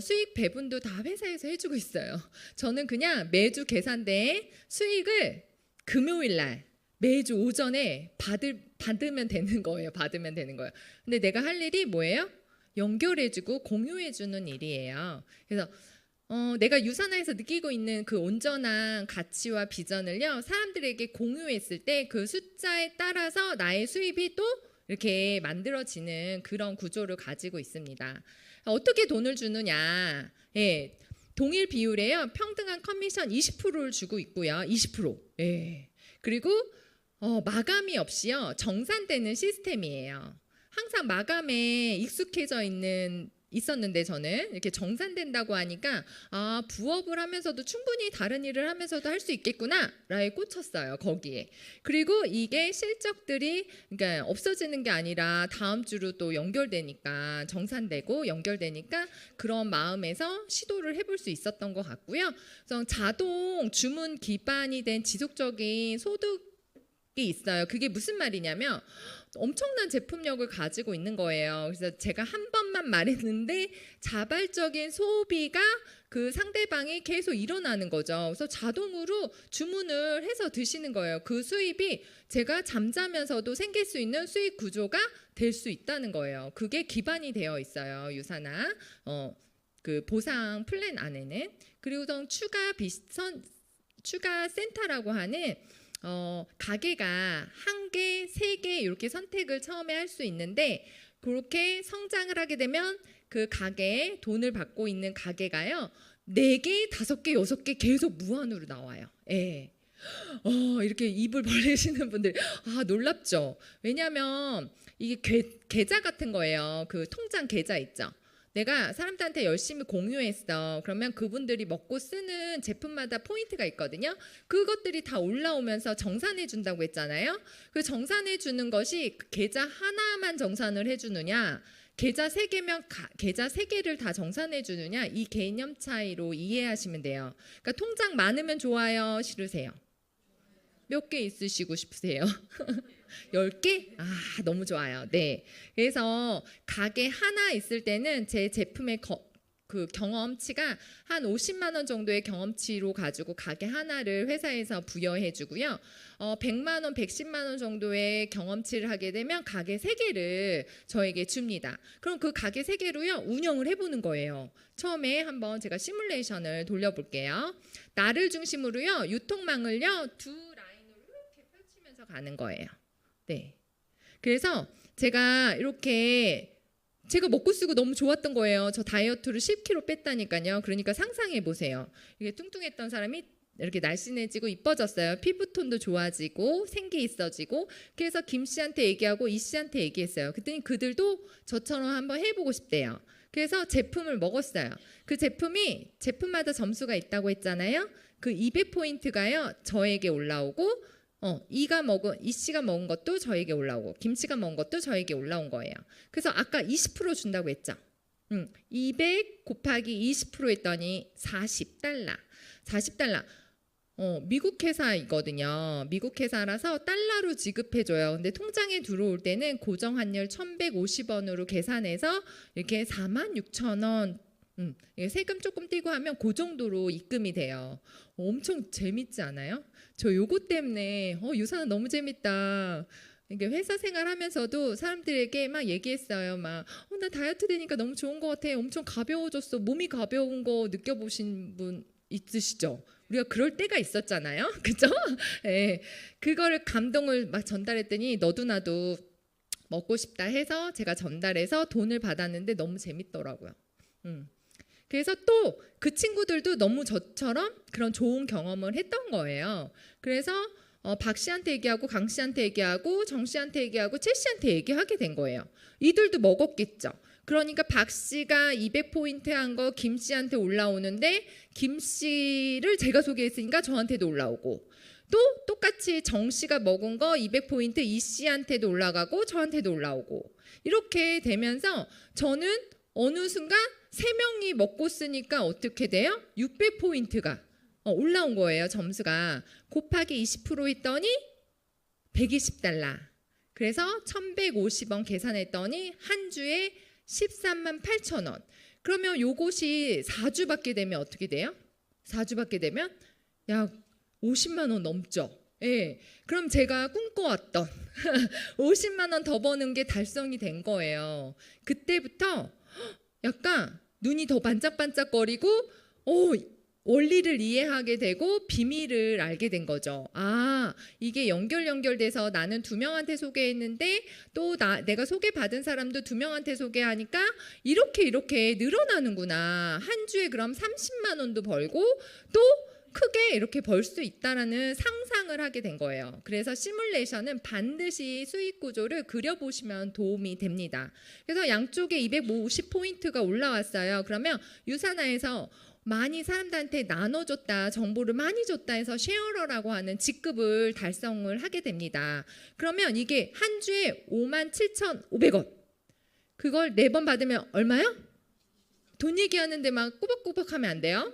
수익 배분도 다 회사에서 해주고 있어요. 저는 그냥 매주 계산대에 수익을 금요일 날 매주 오전에 받으면 되는 거예요. 받으면 되는 거예요. 근데 내가 할 일이 뭐예요? 연결해주고 공유해주는 일이에요. 그래서 내가 유산화에서 느끼고 있는 그 온전한 가치와 비전을요, 사람들에게 공유했을 때 그 숫자에 따라서 나의 수입이 또 이렇게 만들어지는 그런 구조를 가지고 있습니다. 어떻게 돈을 주느냐? 예, 동일 비율에요. 평등한 커미션 20%를 주고 있고요. 20%. 예. 그리고 마감이 없이요. 정산되는 시스템이에요. 항상 마감에 익숙해져 있었는데 저는 이렇게 정산된다고 하니까 부업을 하면서도 충분히 다른 일을 하면서도 할 수 있겠구나 라에 꽂혔어요. 거기에. 그리고 이게 실적들이 그러니까 없어지는 게 아니라 다음 주로 또 연결되니까 정산되고 연결되니까 그런 마음에서 시도를 해볼 수 있었던 것 같고요. 그래서 자동 주문 기반이 된 지속적인 소득이 있어요. 그게 무슨 말이냐면 엄청난 제품력을 가지고 있는 거예요. 그래서 제가 한 번만 말했는데 자발적인 소비가 그 상대방이 계속 일어나는 거죠. 그래서 자동으로 주문을 해서 드시는 거예요. 그 수입이 제가 잠자면서도 생길 수 있는 수익 구조가 될 수 있다는 거예요. 그게 기반이 되어 있어요. 유산화 그 보상 플랜 안에는. 그리고 또 추가 센터라고 하는 가게가 한 개, 세 개 이렇게 선택을 처음에 할 수 있는데 그렇게 성장을 하게 되면 그 가게에 돈을 받고 있는 가게가요. 4개, 5개, 6개 계속 무한으로 나와요. 예. 이렇게 입을 벌리시는 분들 놀랍죠. 왜냐하면 이게 계좌 같은 거예요. 그 통장 계좌 있죠. 내가 사람들한테 열심히 공유했어. 그러면 그분들이 먹고 쓰는 제품마다 포인트가 있거든요. 그것들이 다 올라오면서 정산해 준다고 했잖아요. 그 정산해 주는 것이 계좌 하나만 정산을 해주느냐, 계좌 3개면 계좌 3개를 다 정산해 주느냐, 이 개념 차이로 이해하시면 돼요. 그러니까 통장 많으면 좋아요, 싫으세요? 몇 개 있으시고 싶으세요? 10개? 너무 좋아요. 네. 그래서 가게 하나 있을 때는 제 제품의 그 경험치가 한 50만 원 정도의 경험치로 가지고 가게 하나를 회사에서 부여해 주고요. 100만 원, 110만 원 정도의 경험치를 하게 되면 가게 3개를 저에게 줍니다. 그럼 그 가게 3개로요. 운영을 해보는 거예요. 처음에 한번 제가 시뮬레이션을 돌려볼게요. 나를 중심으로요. 유통망을요. 2 라인으로 이렇게 펼치면서 가는 거예요. 네. 그래서 제가 이렇게 제가 먹고 쓰고 너무 좋았던 거예요. 저 다이어트를 10kg 뺐다니까요. 그러니까 상상해 보세요. 이게 뚱뚱했던 사람이 이렇게 날씬해지고 이뻐졌어요. 피부톤도 좋아지고 생기 있어지고. 그래서 김 씨한테 얘기하고 이 씨한테 얘기했어요. 그랬더니 그들도 저처럼 한번 해보고 싶대요. 그래서 제품을 먹었어요. 그 제품이 제품마다 점수가 있다고 했잖아요. 그 200포인트가요. 저에게 올라오고 이 씨가 먹은 것도 저에게 올라오고 김 씨가 먹은 것도 저에게 올라온 거예요. 그래서 아까 20% 준다고 했죠. 200 곱하기 20% 했더니 $40. $40. 미국 회사이거든요. 미국 회사라서 달러로 지급해줘요. 근데 통장에 들어올 때는 고정환율 1,150원으로 계산해서 이렇게 46,000원 세금 조금 떼고 하면 그 정도로 입금이 돼요. 엄청 재밌지 않아요? 저 요거 때문에 유산은 너무 재밌다. 이게 회사 생활하면서도 사람들에게 막 얘기했어요. 나 다이어트 되니까 너무 좋은 것 같아. 엄청 가벼워졌어. 몸이 가벼운 거 느껴보신 분 있으시죠? 우리가 그럴 때가 있었잖아요. 그죠? 네. 그거를 감동을 막 전달했더니 너도 나도 먹고 싶다 해서 제가 전달해서 돈을 받았는데 너무 재밌더라고요. 그래서 또 그 친구들도 너무 저처럼 그런 좋은 경험을 했던 거예요. 그래서 박 씨한테 얘기하고 강 씨한테 얘기하고 정 씨한테 얘기하고 최 씨한테 얘기하게 된 거예요. 이들도 먹었겠죠. 그러니까 박 씨가 200포인트 한 거 김 씨한테 올라오는데 김 씨를 제가 소개했으니까 저한테도 올라오고 또 똑같이 정 씨가 먹은 거 200포인트 이 씨한테도 올라가고 저한테도 올라오고 이렇게 되면서 저는 어느 순간 3명이 먹고 쓰니까 어떻게 돼요? 600포인트가 올라온 거예요. 점수가 곱하기 20% 했더니 $120. 그래서 1,150원 계산했더니 한 주에 13만 8천 원. 그러면 요것이 4주 받게 되면 어떻게 돼요? 4주 받게 되면 약 50만 원 넘죠. 예. 그럼 제가 꿈꿔왔던 50만 원 더 버는 게 달성이 된 거예요. 그때부터 약간 눈이 더 반짝반짝거리고 원리를 이해하게 되고 비밀을 알게 된 거죠. 아, 이게 연결돼서 나는 2명한테 소개했는데 또 내가 소개받은 사람도 2명한테 소개하니까 이렇게 늘어나는구나. 한 주에 그럼 30만 원도 벌고 또 크게 이렇게 벌 수 있다라는 상상을 하게 된 거예요. 그래서 시뮬레이션은 반드시 수익 구조를 그려보시면 도움이 됩니다. 그래서 양쪽에 250포인트가 올라왔어요. 그러면 유사나에서 많이 사람들한테 나눠줬다, 정보를 많이 줬다 해서 쉐어러라고 하는 직급을 달성을 하게 됩니다. 그러면 이게 한 주에 57,500원. 그걸 4번 받으면 얼마요? 돈 얘기하는데 막 꾸벅꾸벅 하면 안 돼요.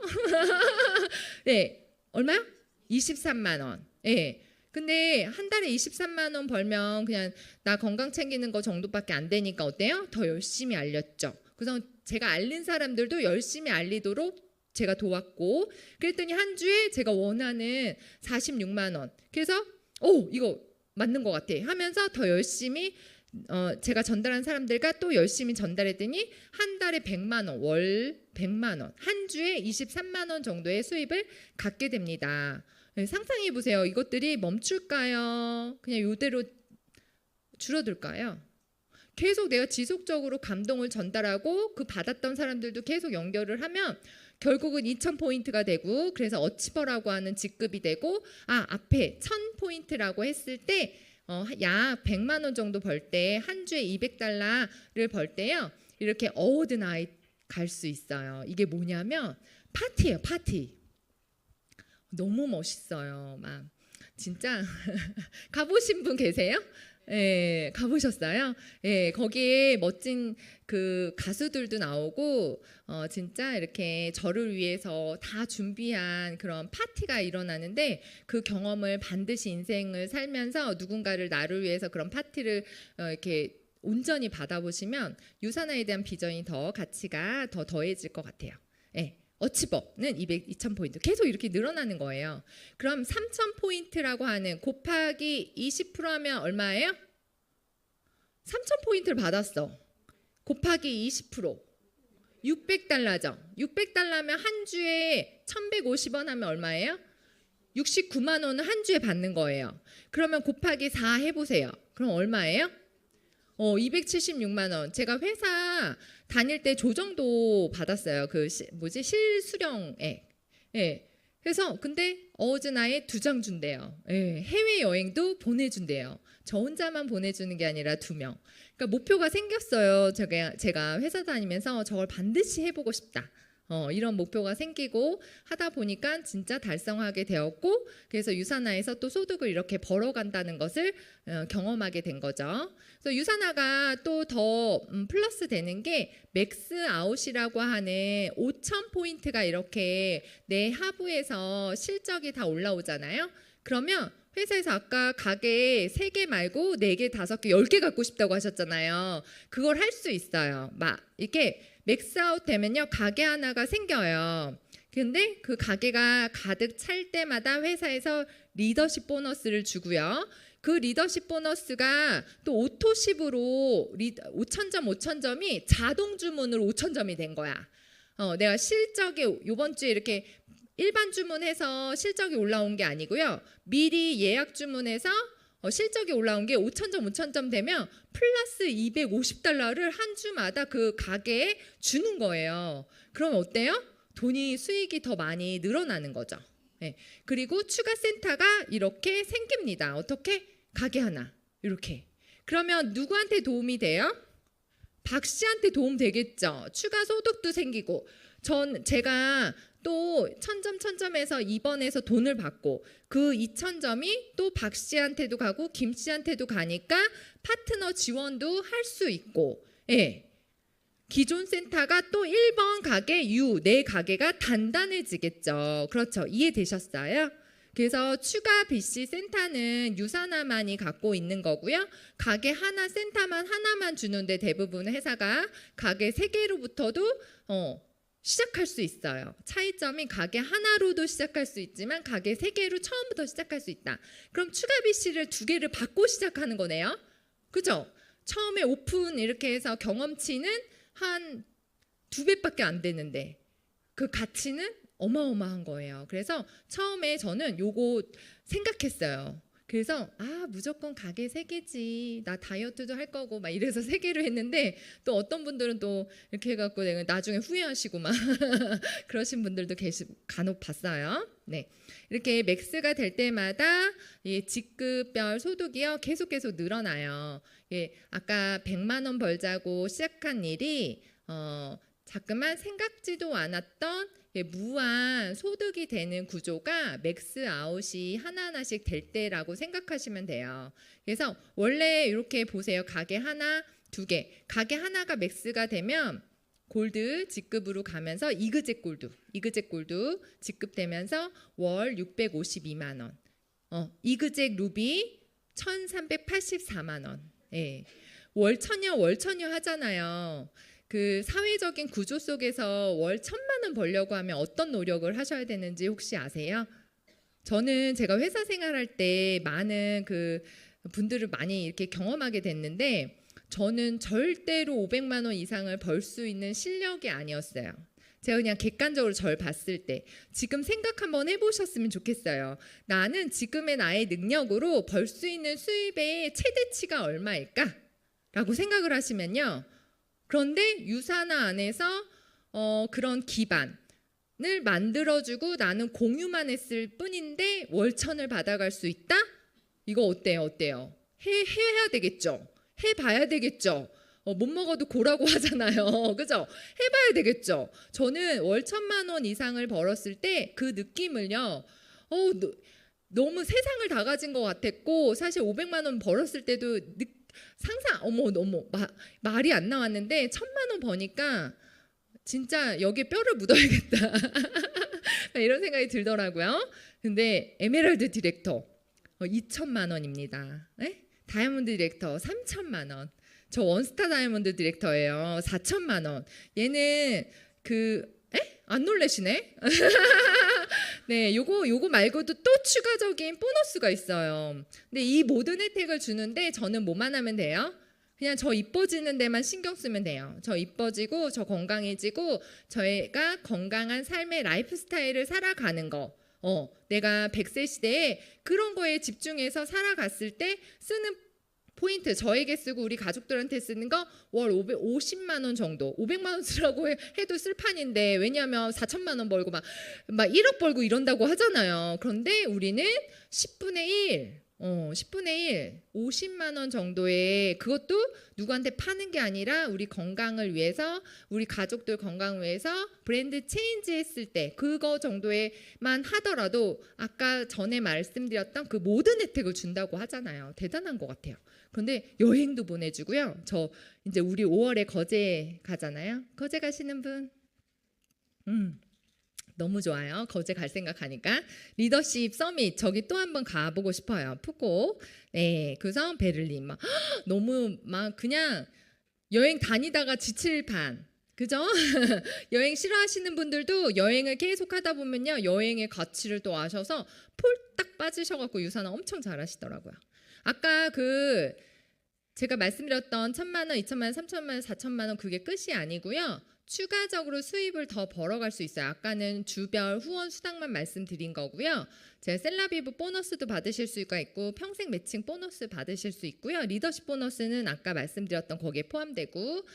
네, 얼마요? 23만 원. 네. 근데 한 달에 23만 원 벌면 그냥 나 건강 챙기는 거 정도밖에 안 되니까 어때요? 더 열심히 알렸죠. 그래서 제가 알린 사람들도 열심히 알리도록 제가 도왔고, 그랬더니 한 주에 제가 원하는 46만 원. 그래서 이거 맞는 것 같아 하면서 더 열심히 제가 전달한 사람들과 또 열심히 전달했더니 한 달에 100만 원, 월 100만 원, 한 주에 23만 원 정도의 수입을 갖게 됩니다. 상상해 보세요. 이것들이 멈출까요? 그냥 이대로 줄어들까요? 계속 내가 지속적으로 감동을 전달하고 그 받았던 사람들도 계속 연결을 하면 결국은 2,000포인트가 되고, 그래서 어치버라고 하는 직급이 되고, 앞에 1,000포인트라고 했을 때 약 100만 원 정도 벌 때 한 주에 $200를 벌 때요, 이렇게 어워드나잇 갈 수 있어요. 이게 뭐냐면 파티예요. 파티. 너무 멋있어요. 막 진짜 가보신 분 계세요? 예, 가보셨어요? 예, 거기에 멋진 그 가수들도 나오고 진짜 이렇게 저를 위해서 다 준비한 그런 파티가 일어나는데, 그 경험을 반드시 인생을 살면서 누군가를 나를 위해서 그런 파티를 이렇게 온전히 받아보시면 유산화에 대한 비전이 더 가치가 더 더해질 것 같아요. 예. 어치버는 2,000포인트 계속 이렇게 늘어나는 거예요. 그럼 3,000포인트라고 하는 곱하기 20% 하면 얼마예요? 3,000포인트를 받았어. 곱하기 20% $600죠. 600달러면 한 주에 1,150원 하면 얼마예요? 69만 원을 한 주에 받는 거예요. 그러면 곱하기 4 해보세요. 그럼 얼마예요? 276만 원. 제가 회사 다닐 때 조정도 받았어요. 그 실수령액. 예. 그래서 근데 어워즈나잇 2장 준대요. 예. 해외 여행도 보내준대요. 저 혼자만 보내주는 게 아니라 2명. 그러니까 목표가 생겼어요. 제가 회사 다니면서 저걸 반드시 해보고 싶다. 이런 목표가 생기고 하다 보니까 진짜 달성하게 되었고, 그래서 유산화에서 또 소득을 이렇게 벌어간다는 것을 경험하게 된 거죠. 그래서 유산화가 또 더 플러스 되는 게 맥스아웃이라고 하는 5,000포인트가 이렇게 내 하부에서 실적이 다 올라오잖아요. 그러면 회사에서 아까 가게 3개 말고 4개, 5개, 10개 갖고 싶다고 하셨잖아요. 그걸 할 수 있어요. 막 이렇게 맥스아웃 되면요, 가게 하나가 생겨요. 근데 그 가게가 가득 찰 때마다 회사에서 리더십 보너스를 주고요. 그 리더십 보너스가 또 오토십으로 5,000점이 자동 주문으로 5,000점이 된 거야. 내가 실적이 이번 주에 이렇게 일반 주문해서 실적이 올라온 게 아니고요. 미리 예약 주문해서 실적이 올라온 게 5,000점 되면 플러스 $250를 한 주마다 그 가게에 주는 거예요. 그럼 어때요? 돈이 수익이 더 많이 늘어나는 거죠. 네. 그리고 추가 센터가 이렇게 생깁니다. 어떻게? 가게 하나 이렇게. 그러면 누구한테 도움이 돼요? 박 씨한테 도움 되겠죠. 추가 소득도 생기고. 제가 또 1,000점에서 2번에서 돈을 받고 그 2,000점이 또 박 씨한테도 가고 김 씨한테도 가니까 파트너 지원도 할 수 있고, 예. 기존 센터가 또 1번 가게 내 가게가 단단해지겠죠. 그렇죠. 이해되셨어요? 그래서 추가 BC 센터는 유산화만이 갖고 있는 거고요. 가게 하나 센터만 하나만 주는데 대부분 회사가 가게 3개로부터도 시작할 수 있어요. 차이점이 가게 하나로도 시작할 수 있지만 가게 3개로 처음부터 시작할 수 있다. 그럼 추가 BC를 2개를 받고 시작하는 거네요. 그죠? 처음에 오픈 이렇게 해서 경험치는 한 2배밖에 안 되는데 그 가치는 어마어마한 거예요. 그래서 처음에 저는 요거 생각했어요. 그래서 무조건 가게 3개지, 나 다이어트도 할 거고 막 이래서 3개로 했는데, 또 어떤 분들은 또 이렇게 해갖고 나중에 후회하시고 막 그러신 분들도 간혹 봤어요. 네, 이렇게 맥스가 될 때마다 이 직급별 소득이요 계속 늘어나요. 아까 100만 원 벌자고 시작한 일이 자꾸만 생각지도 않았던 무한 소득이 되는 구조가 맥스 아웃이 하나하나씩 될 때라고 생각하시면 돼요. 그래서 원래 이렇게 보세요. 가게 하나, 2개. 가게 하나가 맥스가 되면 골드 직급으로 가면서 이그젝 골드 직급되면서 월 652만 원. 이그젝 루비 1384만 원. 예. 월 처녀 하잖아요. 그 사회적인 구조 속에서 월 1,000만 원 벌려고 하면 어떤 노력을 하셔야 되는지 혹시 아세요? 저는 제가 회사 생활할 때 많은 그 분들을 많이 이렇게 경험하게 됐는데, 저는 절대로 500만 원 이상을 벌 수 있는 실력이 아니었어요. 제가 그냥 객관적으로 저를 봤을 때 지금 생각 한번 해보셨으면 좋겠어요. 나는 지금의 나의 능력으로 벌 수 있는 수입의 최대치가 얼마일까? 라고 생각을 하시면요, 그런데 유산화 안에서 그런 기반을 만들어주고 나는 공유만 했을 뿐인데 월천을 받아갈 수 있다? 이거 어때요? 해야 되겠죠? 해봐야 되겠죠? 못 먹어도 고라고 하잖아요. 그죠? 해봐야 되겠죠? 저는 월 1,000만 원 이상을 벌었을 때 그 느낌을요, 너무 세상을 다 가진 것 같았고, 사실 500만 원 벌었을 때도 상상 너무 말이 안 나왔는데 1,000만 원 버니까 진짜 여기에 뼈를 묻어야겠다 이런 생각이 들더라고요. 근데 에메랄드 디렉터 2,000만 원입니다. 네? 다이아몬드 디렉터 3,000만 원. 저 원스타 다이아몬드 디렉터예요. 4,000만 원. 얘는 안 놀라시네? 네, 요거 말고도 또 추가적인 보너스가 있어요. 근데 이 모든 혜택을 주는데 저는 뭐만 하면 돼요? 그냥 저 이뻐지는 데만 신경 쓰면 돼요. 저 이뻐지고 저 건강해지고 저희가 건강한 삶의 라이프 스타일을 살아가는 거. 내가 100세 시대에 그런 거에 집중해서 살아갔을 때 쓰는 포인트, 저에게 쓰고 우리 가족들한테 쓰는 거 월 50만 원 정도. 500만 원 쓰라고 해도 쓸판인데, 왜냐하면 4천만 원 벌고 막 1억 벌고 이런다고 하잖아요. 그런데 우리는 10분의 1 50만 원 정도의, 그것도 누구한테 파는 게 아니라 우리 건강을 위해서, 우리 가족들 건강을 위해서 브랜드 체인지 했을 때 그거 정도에만 하더라도 아까 전에 말씀드렸던 그 모든 혜택을 준다고 하잖아요. 대단한 것 같아요. 그런데 여행도 보내주고요. 저 이제 우리 5월에 거제 가잖아요. 거제 가시는 분? 너무 좋아요. 거제 갈 생각하니까. 리더십 서밋 저기 또 한번 가보고 싶어요. 푸고. 네, 그래서 베를린 너무 그냥 여행 다니다가 지칠 판. 그죠? 여행 싫어하시는 분들도 여행을 계속 하다 보면요, 여행의 가치를 또 아셔서 폴딱 빠지셔갖고 유산화 엄청 잘하시더라고요. 아까 제가 말씀드렸던 1,000만 원, 2,000만 원, 3,000만 원, 4,000만 원 그게 끝이 아니고요. 추가적으로 수입을 더 벌어갈 수 있어요. 아까는 주별 후원 수당만 말씀드린 거고요. 제가 셀라비브 보너스도 받으실 수가 있고 평생 매칭 보너스 받으실 수 있고요. 리더십 보너스는 아까 말씀드렸던 거기에 포함되고,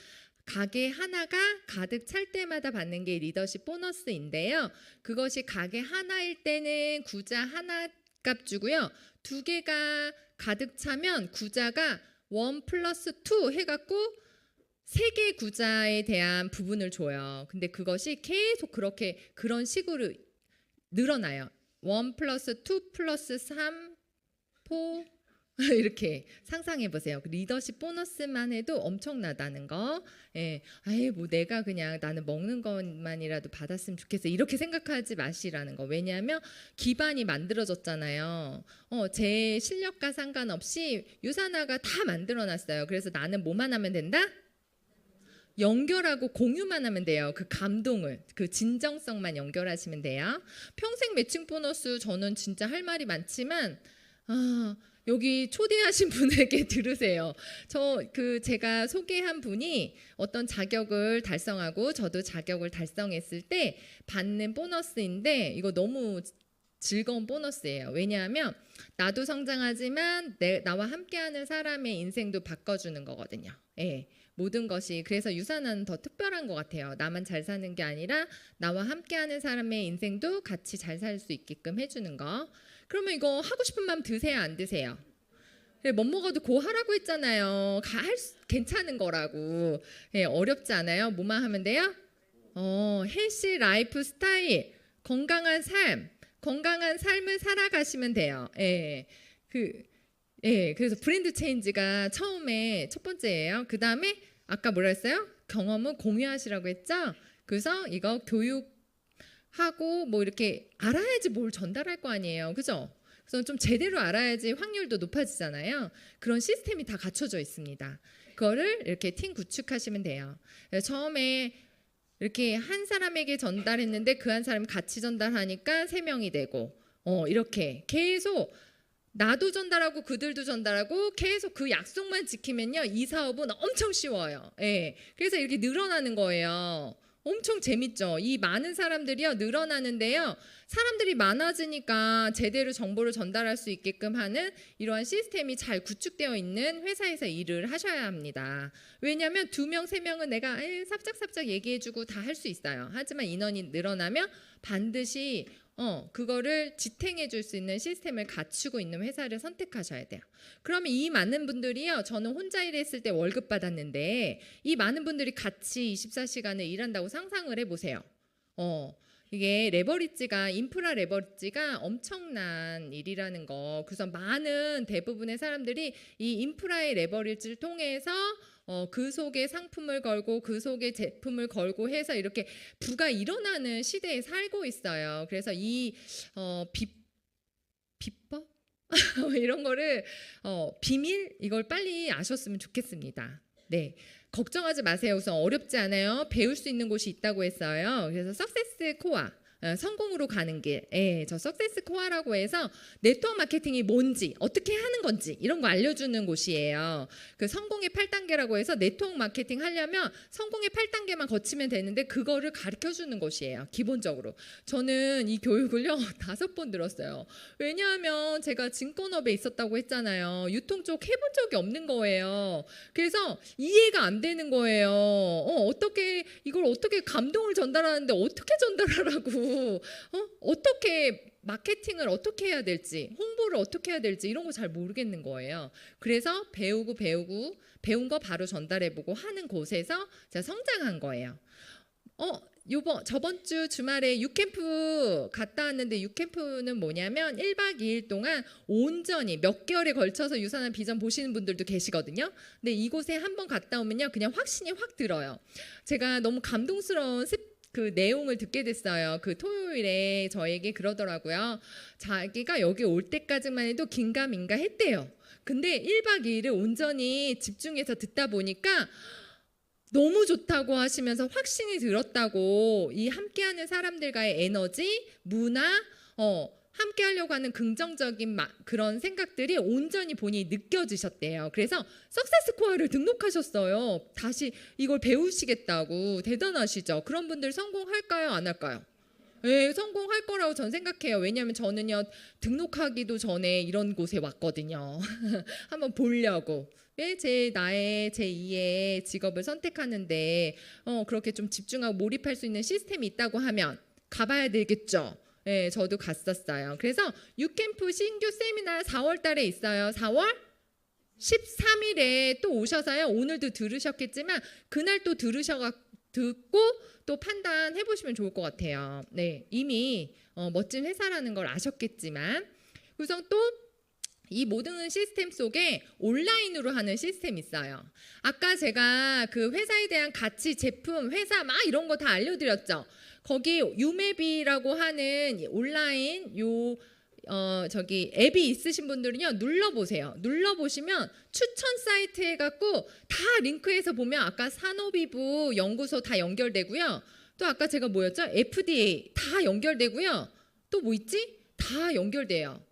가게 하나가 가득 찰 때마다 받는 게 리더십 보너스인데요. 그것이 가게 하나일 때는 구자 하나 값 주고요. 2개가 가득 차면 구자가 1+2 해갖고 3개 구자에 대한 부분을 줘요. 근데 그것이 계속 그런 식으로 늘어나요. 1+2+3 4 이렇게 상상해 보세요. 리더십 보너스만 해도 엄청나다는 거. 예. 내가 그냥 나는 먹는 것만이라도 받았으면 좋겠어, 이렇게 생각하지 마시라는 거. 왜냐하면 기반이 만들어졌잖아요. 제 실력과 상관없이 유산화가 다 만들어놨어요. 그래서 나는 뭐만 하면 된다? 연결하고 공유만 하면 돼요. 그 감동을, 그 진정성만 연결하시면 돼요. 평생 매칭 보너스 저는 진짜 할 말이 많지만 여기 초대하신 분에게 들으세요. 제가 소개한 분이 어떤 자격을 달성하고 저도 자격을 달성했을 때 받는 보너스인데 이거 너무 즐거운 보너스예요. 왜냐하면 나도 성장하지만 나와 함께하는 사람의 인생도 바꿔주는 거거든요. 예, 모든 것이. 그래서 유산은 더 특별한 것 같아요. 나만 잘 사는 게 아니라 나와 함께하는 사람의 인생도 같이 잘 살 수 있게끔 해주는 거. 그러면 이거 하고 싶은 마음 드세요, 안 드세요? 못 먹어도 고 하라고 했잖아요. 괜찮은 거라고. 예, 어렵지 않아요? 뭐만 하면 돼요? 헬시 라이프 스타일, 건강한 삶을 살아가시면 돼요. 예, 그래서 브랜드 체인지가 처음에 첫 번째예요. 그 다음에 아까 뭐라 했어요? 경험은 공유하시라고 했죠? 그래서 이거 교육하고 뭐 이렇게 알아야지 뭘 전달할 거 아니에요. 그죠? 그래서 좀 제대로 알아야지 확률도 높아지잖아요. 그런 시스템이 다 갖춰져 있습니다. 그거를 이렇게 팀 구축하시면 돼요. 처음에 이렇게 한 사람에게 전달했는데 그 한 사람이 같이 전달하니까 3명이 되고 이렇게 계속 나도 전달하고 그들도 전달하고 계속 그 약속만 지키면요. 이 사업은 엄청 쉬워요. 예. 그래서 이렇게 늘어나는 거예요. 엄청 재밌죠. 이 많은 사람들이요 늘어나는데요. 사람들이 많아지니까 제대로 정보를 전달할 수 있게끔 하는 이러한 시스템이 잘 구축되어 있는 회사에서 일을 하셔야 합니다. 왜냐하면 2명, 3명은 내가 삽작삽작 얘기해주고 다 할 수 있어요. 하지만 인원이 늘어나면 반드시 그거를 지탱해 줄 수 있는 시스템을 갖추고 있는 회사를 선택하셔야 돼요. 그러면 이 많은 분들이요. 저는 혼자 일했을 때 월급 받았는데 이 많은 분들이 같이 24시간을 일한다고 상상을 해보세요. 이게 인프라 레버리지가 엄청난 일이라는 거. 그래서 대부분의 사람들이 이 인프라의 레버리지를 통해서 그 속에 상품을 걸고 그 속에 제품을 걸고 해서 이렇게 부가 일어나는 시대에 살고 있어요. 그래서 이 비법 이런 거를 비밀 이걸 빨리 아셨으면 좋겠습니다. 네. 걱정하지 마세요. 우선 어렵지 않아요. 배울 수 있는 곳이 있다고 했어요. 그래서 석세스 코어 성공으로 가는 길. 저 석세스 코어라고 해서 네트워크 마케팅이 뭔지 어떻게 하는 건지 이런 거 알려주는 곳이에요. 그 성공의 8단계라고 해서 네트워크 마케팅 하려면 성공의 8단계만 거치면 되는데 그거를 가르쳐주는 곳이에요. 기본적으로. 저는 이 교육을요 5번 들었어요. 왜냐하면 제가 증권업에 있었다고 했잖아요. 유통 쪽 해본 적이 없는 거예요. 그래서 이해가 안 되는 거예요. 이걸 어떻게 감동을 전달하는데 어떻게 전달하라고 어떻게 마케팅을 어떻게 해야 될지 홍보를 어떻게 해야 될지 이런 거 잘 모르겠는 거예요. 그래서 배운 거 바로 전달해보고 하는 곳에서 제가 성장한 거예요. 저번 주 주말에 유캠프 갔다 왔는데 유캠프는 뭐냐면 1박 2일 동안 온전히 몇 개월에 걸쳐서 유산한 비전 보시는 분들도 계시거든요. 근데 이곳에 한번 갔다 오면요 그냥 확신이 확 들어요. 제가 너무 감동스러운 그 내용을 듣게 됐어요. 그 토요일에 저에게 그러더라고요. 자기가 여기 올 때까지만 해도 긴가민가 했대요. 근데 1박 2일을 온전히 집중해서 듣다 보니까 너무 좋다고 하시면서 확신이 들었다고 이 함께하는 사람들과의 에너지, 문화, 함께 하려고 하는 긍정적인 그런 생각들이 온전히 본인이 느껴지셨대요. 그래서 석세스 코어를 등록하셨어요. 다시 이걸 배우시겠다고. 대단하시죠? 그런 분들 성공할까요? 안 할까요? 네, 성공할 거라고 전 생각해요. 왜냐하면 저는요 등록하기도 전에 이런 곳에 왔거든요. 한번 보려고. 제 2의 직업을 선택하는데 그렇게 좀 집중하고 몰입할 수 있는 시스템이 있다고 하면 가봐야 되겠죠. 네, 저도 갔었어요. 그래서 유캠프 신규 세미나 4월 달에 있어요. 4월 13일에 또 오셔서요. 오늘도 들으셨겠지만 그날 또 듣고 또 판단해 보시면 좋을 것 같아요. 네, 이미 멋진 회사라는 걸 아셨겠지만 그래서 또 이 모든 시스템 속에 온라인으로 하는 시스템이 있어요. 아까 제가 그 회사에 대한 가치, 제품, 회사 막 이런 거 다 알려드렸죠. 거기 유메비라고 하는 온라인 저기 앱이 있으신 분들은요 눌러보세요. 눌러보시면 추천 사이트 해갖고 다 링크해서 보면 아까 산업이부 연구소 다 연결되고요. 또 아까 제가 뭐였죠? FDA 다 연결되고요. 또 뭐 있지? 다 연결돼요.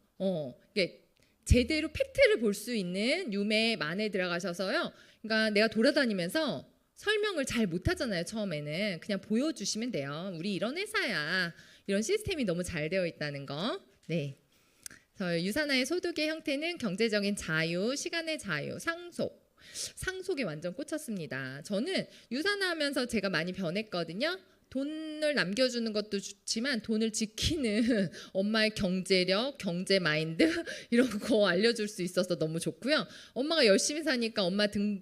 이게 제대로 팩트를 볼 수 있는 유메만에 들어가셔서요. 그러니까 내가 돌아다니면서 설명을 잘 못하잖아요. 처음에는 그냥 보여주시면 돼요. 우리 이런 회사야. 이런 시스템이 너무 잘 되어 있다는 거. 네. 유산화의 소득의 형태는 경제적인 자유, 시간의 자유, 상속. 상속에 완전 꽂혔습니다. 저는 유산화하면서 제가 많이 변했거든요. 돈을 남겨주는 것도 좋지만 돈을 지키는 엄마의 경제력, 경제 마인드 이런 거 알려줄 수 있어서 너무 좋고요. 엄마가 열심히 사니까 엄마 등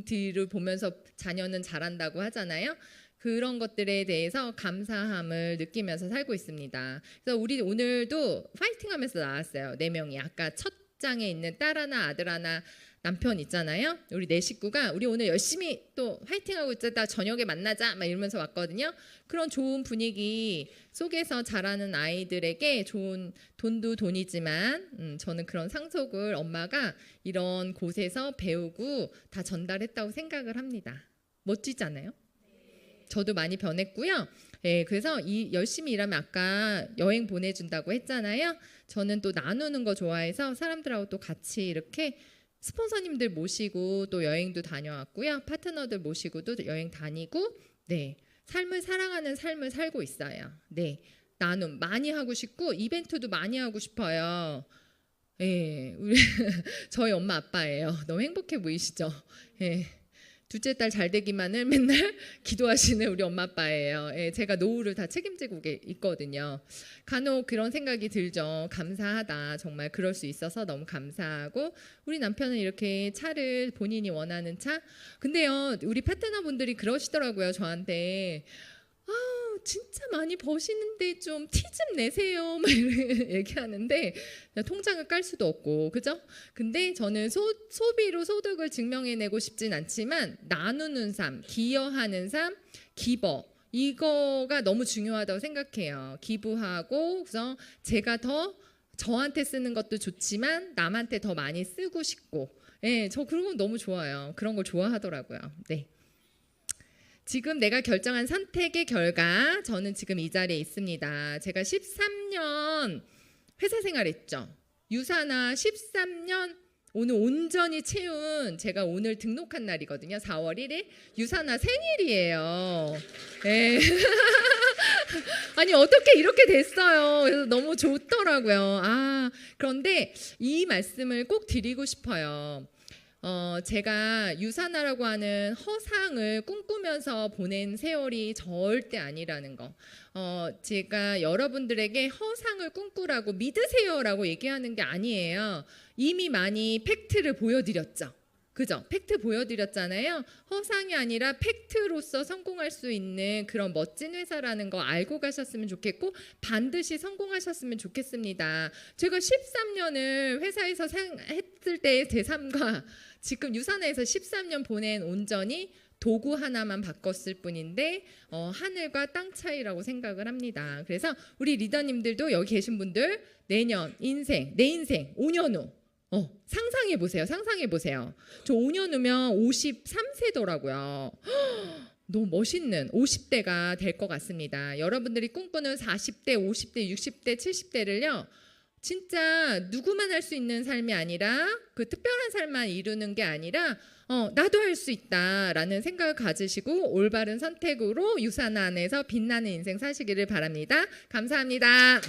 뒤를 보면서 자녀는 잘한다고 하잖아요. 그런 것들에 대해서 감사함을 느끼면서 살고 있습니다. 그래서 우리 오늘도 파이팅하면서 나왔어요. 4명이. 아까 첫 장에 있는 딸 하나, 아들 하나, 남편 있잖아요. 우리 4식구가 우리 오늘 열심히 또 화이팅하고 있다. 저녁에 만나자 막 이러면서 왔거든요. 그런 좋은 분위기 속에서 자라는 아이들에게 좋은 돈도 돈이지만 저는 그런 상속을 엄마가 이런 곳에서 배우고 다 전달했다고 생각을 합니다. 멋지잖아요. 저도 많이 변했고요. 네, 그래서 열심히 일하면 아까 여행 보내준다고 했잖아요. 저는 또 나누는 거 좋아해서 사람들하고 또 같이 이렇게 스폰서님들 모시고 또 여행도 다녀왔고요. 파트너들 모시고도 여행 다니고 네, 삶을 사랑하는 삶을 살고 있어요. 네, 나눔 많이 하고 싶고 이벤트도 많이 하고 싶어요. 네, 우리 저희 엄마 아빠예요. 너무 행복해 보이시죠? 네. 둘째 딸 잘 되기만을 맨날 기도하시는 우리 엄마 아빠예요. 예, 제가 노후를 다 책임지고 있거든요. 간혹 그런 생각이 들죠. 감사하다. 정말 그럴 수 있어서 너무 감사하고 우리 남편은 이렇게 차를 본인이 원하는 차. 근데요 우리 파트너분들이 그러시더라고요. 저한테 진짜 많이 버시는데 좀 티 좀 내세요 막 이렇게 얘기하는데 통장을 깔 수도 없고 그죠? 근데 저는 소비로 소득을 증명해내고 싶진 않지만 나누는 삶, 기여하는 삶, 기버 이거가 너무 중요하다고 생각해요. 기부하고 그래서 제가 더 저한테 쓰는 것도 좋지만 남한테 더 많이 쓰고 싶고 네, 저 그런 건 너무 좋아요. 그런 걸 좋아하더라고요. 네. 지금 내가 결정한 선택의 결과 저는 지금 이 자리에 있습니다. 제가 13년 회사 생활했죠. 유산화 13년 오늘 온전히 채운 제가 오늘 등록한 날이거든요. 4월 1일 유산화 생일이에요. 네. 아니 어떻게 이렇게 됐어요. 그래서 너무 좋더라고요. 그런데 이 말씀을 꼭 드리고 싶어요. 제가 유산화라고 하는 허상을 꿈꾸면서 보낸 세월이 절대 아니라는 거. 제가 여러분들에게 허상을 꿈꾸라고 믿으세요라고 얘기하는 게 아니에요. 이미 많이 팩트를 보여드렸죠. 그죠? 팩트 보여드렸잖아요. 허상이 아니라 팩트로서 성공할 수 있는 그런 멋진 회사라는 거 알고 가셨으면 좋겠고 반드시 성공하셨으면 좋겠습니다. 제가 13년을 회사에서 했을 때의 제 삶과 지금 유산화에서 13년 보낸 온전히 도구 하나만 바꿨을 뿐인데 하늘과 땅 차이라고 생각을 합니다. 그래서 우리 리더님들도 여기 계신 분들 내년 인생, 내 인생 5년 후 상상해 보세요. 상상해 보세요. 저 5년 후면 53세더라고요. 너무 멋있는 50대가 될 것 같습니다. 여러분들이 꿈꾸는 40대, 50대, 60대, 70대를요. 진짜 누구만 할 수 있는 삶이 아니라 그 특별한 삶만 이루는 게 아니라 나도 할 수 있다라는 생각을 가지시고 올바른 선택으로 유산화 안에서 빛나는 인생 사시기를 바랍니다. 감사합니다.